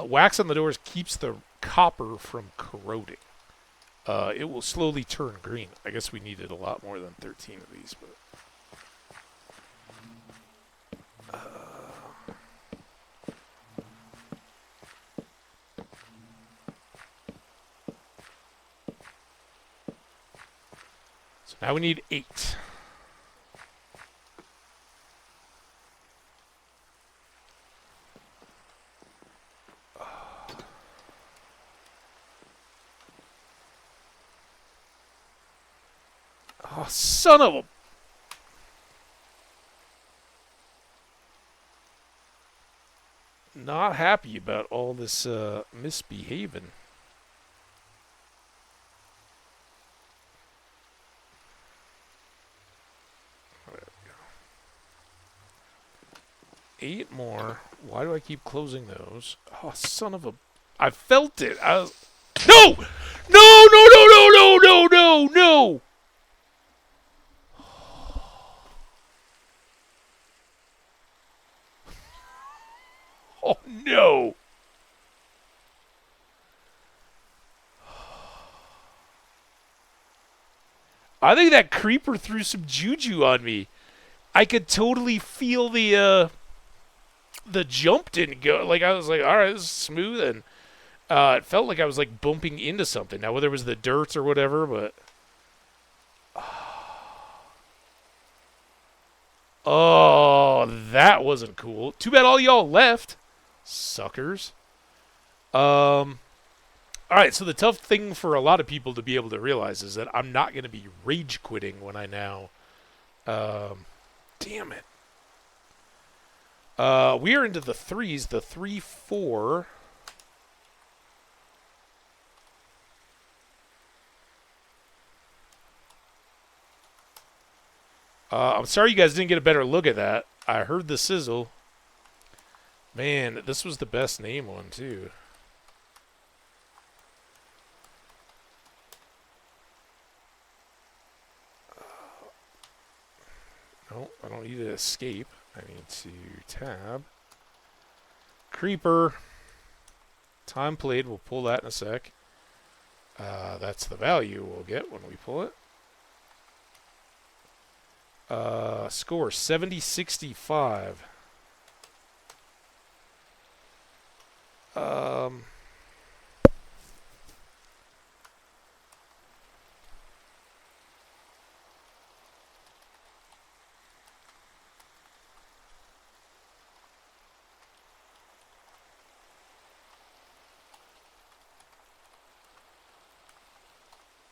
wax on the doors keeps the copper from corroding. It will slowly turn green. I guess we needed a lot more than 13 of these, but... So now we need 8. Oh, son of a... Not happy about all this misbehaving. There we go. 8 more. Why do I keep closing those? Oh, son of a... I felt it. I was... No! No, no, no, no, no, no, no, no! Oh, no! I think that creeper threw some juju on me. I could totally feel the jump didn't go. Like, I was like, all right, this is smooth, and it felt like I was, like, bumping into something. Now, whether it was the dirt or whatever, but... Oh, that wasn't cool. Too bad all y'all left. Suckers. All right, so the tough thing for a lot of people to be able to realize is that I'm not going to be rage quitting when I now... damn it. We are into the 3s, the 3, 4. I'm sorry you guys didn't get a better look at that. I heard the sizzle. Man, this was the best name one, too. No, I don't need to escape. I need to tab. Creeper. Time played. We'll pull that in a sec. That's the value we'll get when we pull it. Score 70-65.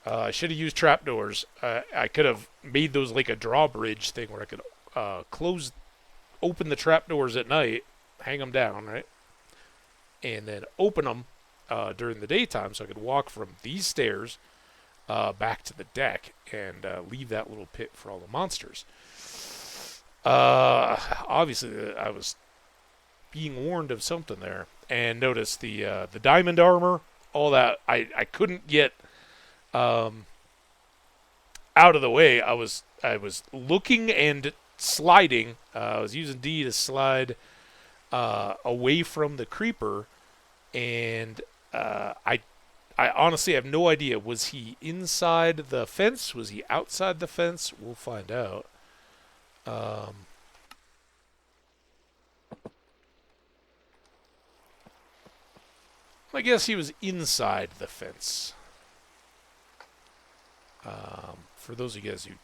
I should have used trapdoors. I could have made those like a drawbridge thing where I could open the trapdoors at night, hang them down, right? And then open them during the daytime so I could walk from these stairs back to the deck and leave that little pit for all the monsters. Obviously, I was being warned of something there. And notice the diamond armor, all that. I couldn't get out of the way. I was looking and sliding. I was using D to slide away from the creeper, and I honestly have no idea. Was he inside the fence? Was he outside the fence? We'll find out. I guess he was inside the fence. For those of you guys who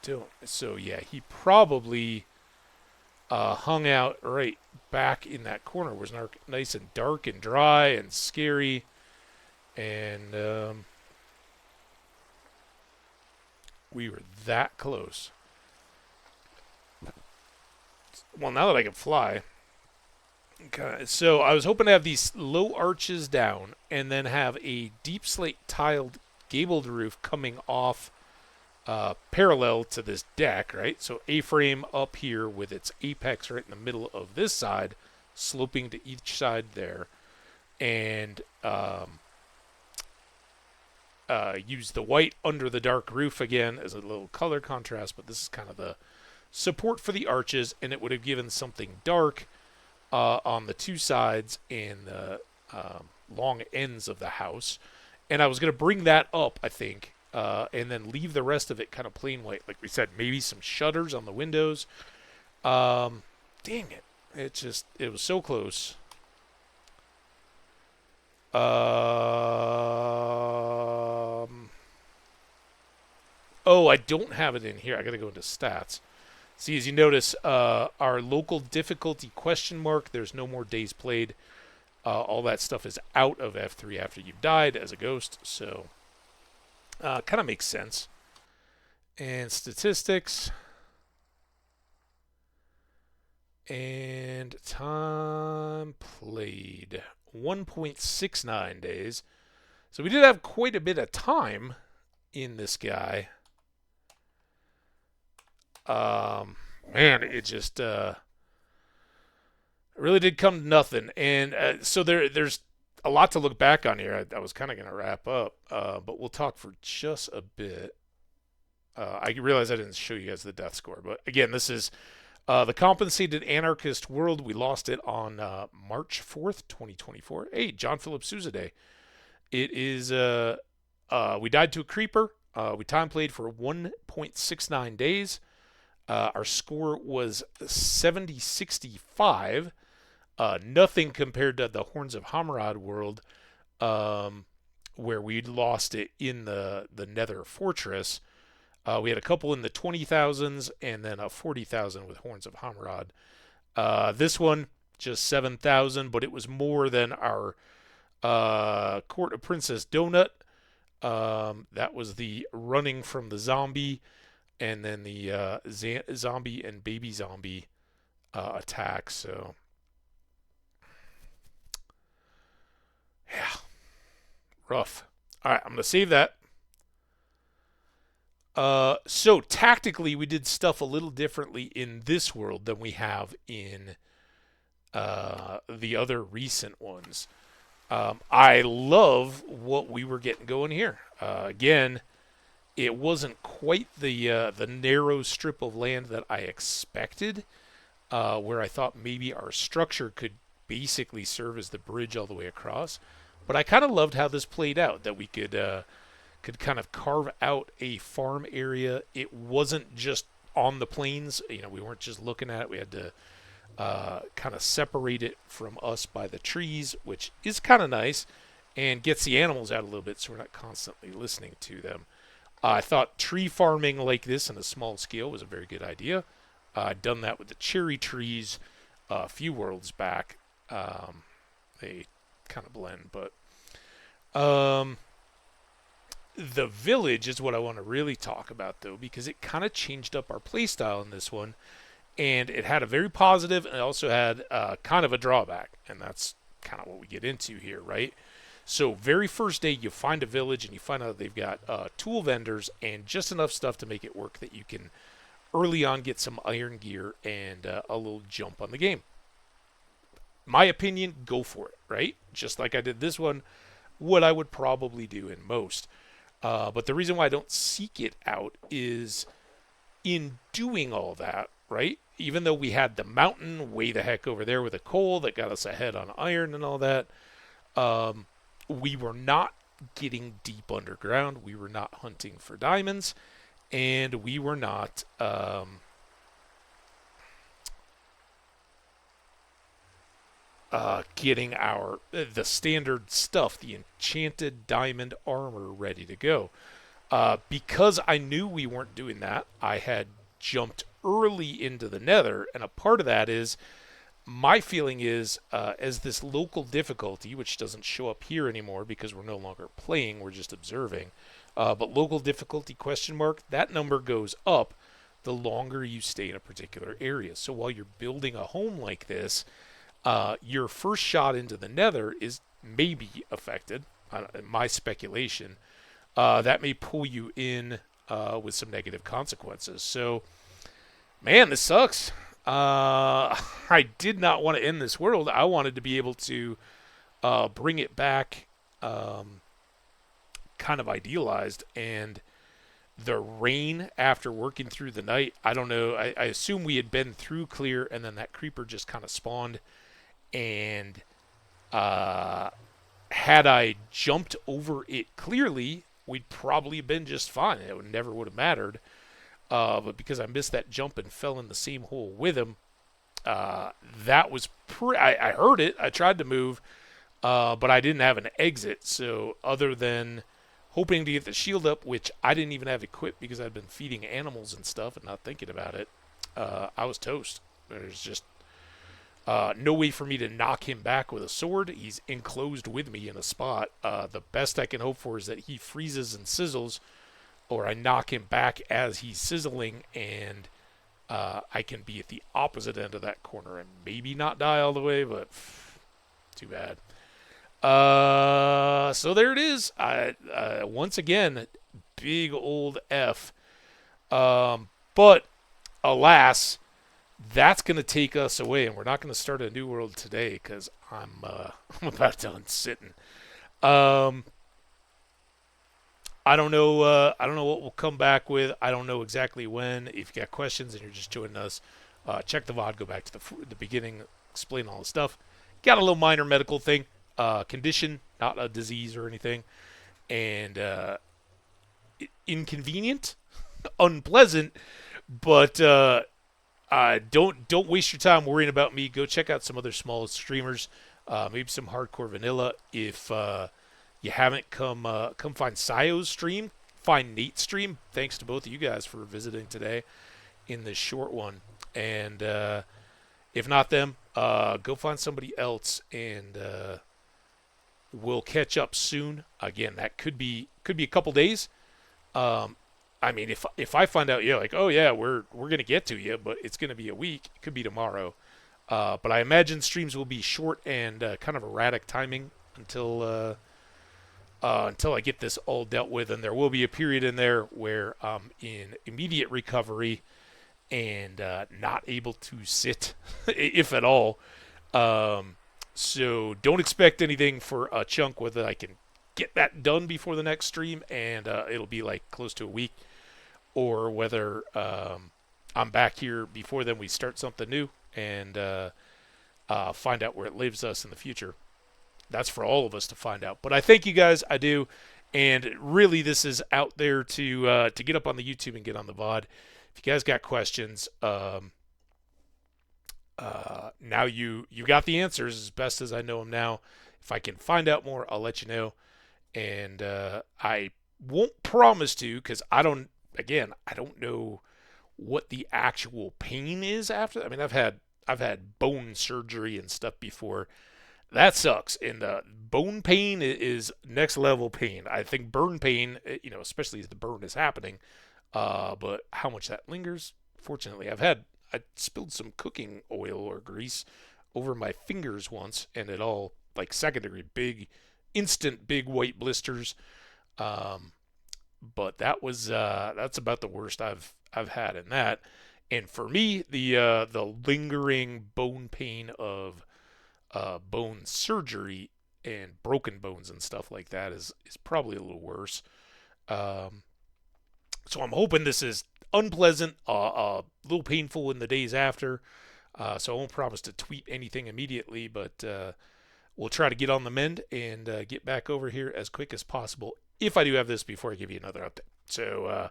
don't, so yeah, he probably hung out right back in that corner. It was nice and dark and dry and scary, and we were that close. Well, now that I can fly, okay, so I was hoping to have these low arches down and then have a deep slate tiled gabled roof coming off parallel to this deck, right? So A-frame up here with its apex right in the middle of this side, sloping to each side there, and use the white under the dark roof again as a little color contrast, but this is kind of the support for the arches, and it would have given something dark on the two sides and the long ends of the house. And I was going to bring that up, I think, and then leave the rest of it kind of plain white. Like we said, maybe some shutters on the windows. Dang it. It was so close. Oh, I don't have it in here. I got to go into stats. See, as you notice, our local difficulty question mark, there's no more days played. All that stuff is out of F3 after you've died as a ghost, so kind of makes sense. And statistics. And time played. 1.69 days. So we did have quite a bit of time in this guy. Man, it just really did come to nothing. And so there's a lot to look back on here. I was kind of going to wrap up, but we'll talk for just a bit. I realize I didn't show you guys the death score, but again, this is the Compensated Anarchist World. We lost it on March 4th, 2024. Hey, John Philip Sousa Day. It is, we died to a creeper. We time played for 1.69 days. Our score was 70-65. Nothing compared to the Horns of Hammerad world, where we lost it in the Nether Fortress. We had a couple in the 20,000s and then a 40,000 with Horns of Hammerad. This one, just 7,000, but it was more than our Court of Princess Donut. That was the running from the zombie, and then the zombie and baby zombie attacks. So, yeah, rough. All right, I'm gonna save that. So tactically, we did stuff a little differently in this world than we have in the other recent ones. I love what we were getting going here. Again, it wasn't quite the narrow strip of land that I expected, where I thought maybe our structure could basically serve as the bridge all the way across. But I kind of loved how this played out, that we could kind of carve out a farm area. It wasn't just on the plains. You know, we weren't just looking at it. We had to kind of separate it from us by the trees, which is kind of nice and gets the animals out a little bit so we're not constantly listening to them. I thought tree farming like this on a small scale was a very good idea. I'd done that with the cherry trees a few worlds back. They kind of blend, but The village is what I want to really talk about, though, because it kind of changed up our playstyle in this one, and it had a very positive, and it also had kind of a drawback, and that's kind of what we get into here, right? So, very first day, you find a village, and you find out they've got tool vendors and just enough stuff to make it work that you can early on get some iron gear and a little jump on the game. My opinion, go for it, right? Just like I did this one, what I would probably do in most. But the reason why I don't seek it out is in doing all that, right? Even though we had the mountain way the heck over there with the coal that got us ahead on iron and all that, we were not getting deep underground. We were not hunting for diamonds, and we were not getting the standard stuff, the enchanted diamond armor ready to go. Because I knew we weren't doing that, I had jumped early into the nether, and a part of that is my feeling is as this local difficulty, which doesn't show up here anymore because we're no longer playing, we're just observing, but local difficulty question mark, that number goes up the longer you stay in a particular area. So while you're building a home like this, your first shot into the nether is maybe affected, my speculation, that may pull you in with some negative consequences. So, man, this sucks. I did not want to end this world. I wanted to be able to bring it back kind of idealized. And the rain after working through the night, I don't know. I assume we had been through clear, and then that creeper just kind of spawned. And had I jumped over it clearly, we'd probably been just fine. It never would have mattered. But because I missed that jump and fell in the same hole with him, that was I heard it. I tried to move, but I didn't have an exit. So other than hoping to get the shield up, which I didn't even have equipped because I'd been feeding animals and stuff and not thinking about it, I was toast. There's just no way for me to knock him back with a sword. He's enclosed with me in a spot. The best I can hope for is that he freezes and sizzles, or I knock him back as he's sizzling, and I can be at the opposite end of that corner and maybe not die all the way, but too bad. So there it is. Once again, big old F. But alas, that's going to take us away, and we're not going to start a new world today because I'm about done sitting. I don't know. I don't know what we'll come back with. I don't know exactly when. If you got questions and you're just joining us, check the VOD. Go back to the beginning. Explain all the stuff. Got a little minor medical thing, condition, not a disease or anything, and inconvenient, unpleasant, but don't waste your time worrying about me. Go check out some other small streamers, maybe some hardcore vanilla. If you haven't come find Sayo's stream, find Nate's stream. Thanks to both of you guys for visiting today in this short one. And if not them, go find somebody else, and we'll catch up soon. Again, that could be a couple days. I mean, if I find out, like, oh yeah, we're gonna get to you, but it's gonna be a week. It could be tomorrow. But I imagine streams will be short and kind of erratic timing until I get this all dealt with, and there will be a period in there where I'm in immediate recovery and not able to sit, if at all. So don't expect anything for a chunk, whether I can get that done before the next stream, and it'll be like close to a week, or whether I'm back here before then we start something new and find out where it leaves us in the future. That's for all of us to find out. But I thank you guys. I do. And really, this is out there to get up on the YouTube and get on the VOD. If you guys got questions, now you got the answers as best as I know them now. If I can find out more, I'll let you know. And I won't promise to, because I don't know what the actual pain is after. I mean, I've had bone surgery and stuff before. That sucks. And bone pain is next level pain. I think burn pain, especially as the burn is happening. But how much that lingers, fortunately, I spilled some cooking oil or grease over my fingers once, and it all like second degree big, instant big white blisters. Um, but that's about the worst I've had in that. And for me, the lingering bone pain of bone surgery and broken bones and stuff like that is probably a little worse. Um, so I'm hoping this is unpleasant, a little painful in the days after. So I won't promise to tweet anything immediately, but we'll try to get on the mend and get back over here as quick as possible if I do have this before I give you another update. So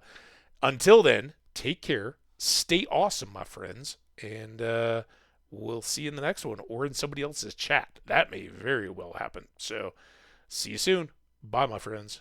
until then, take care, stay awesome, my friends, and we'll see you in the next one or in somebody else's chat. That may very well happen. So see you soon. Bye, my friends.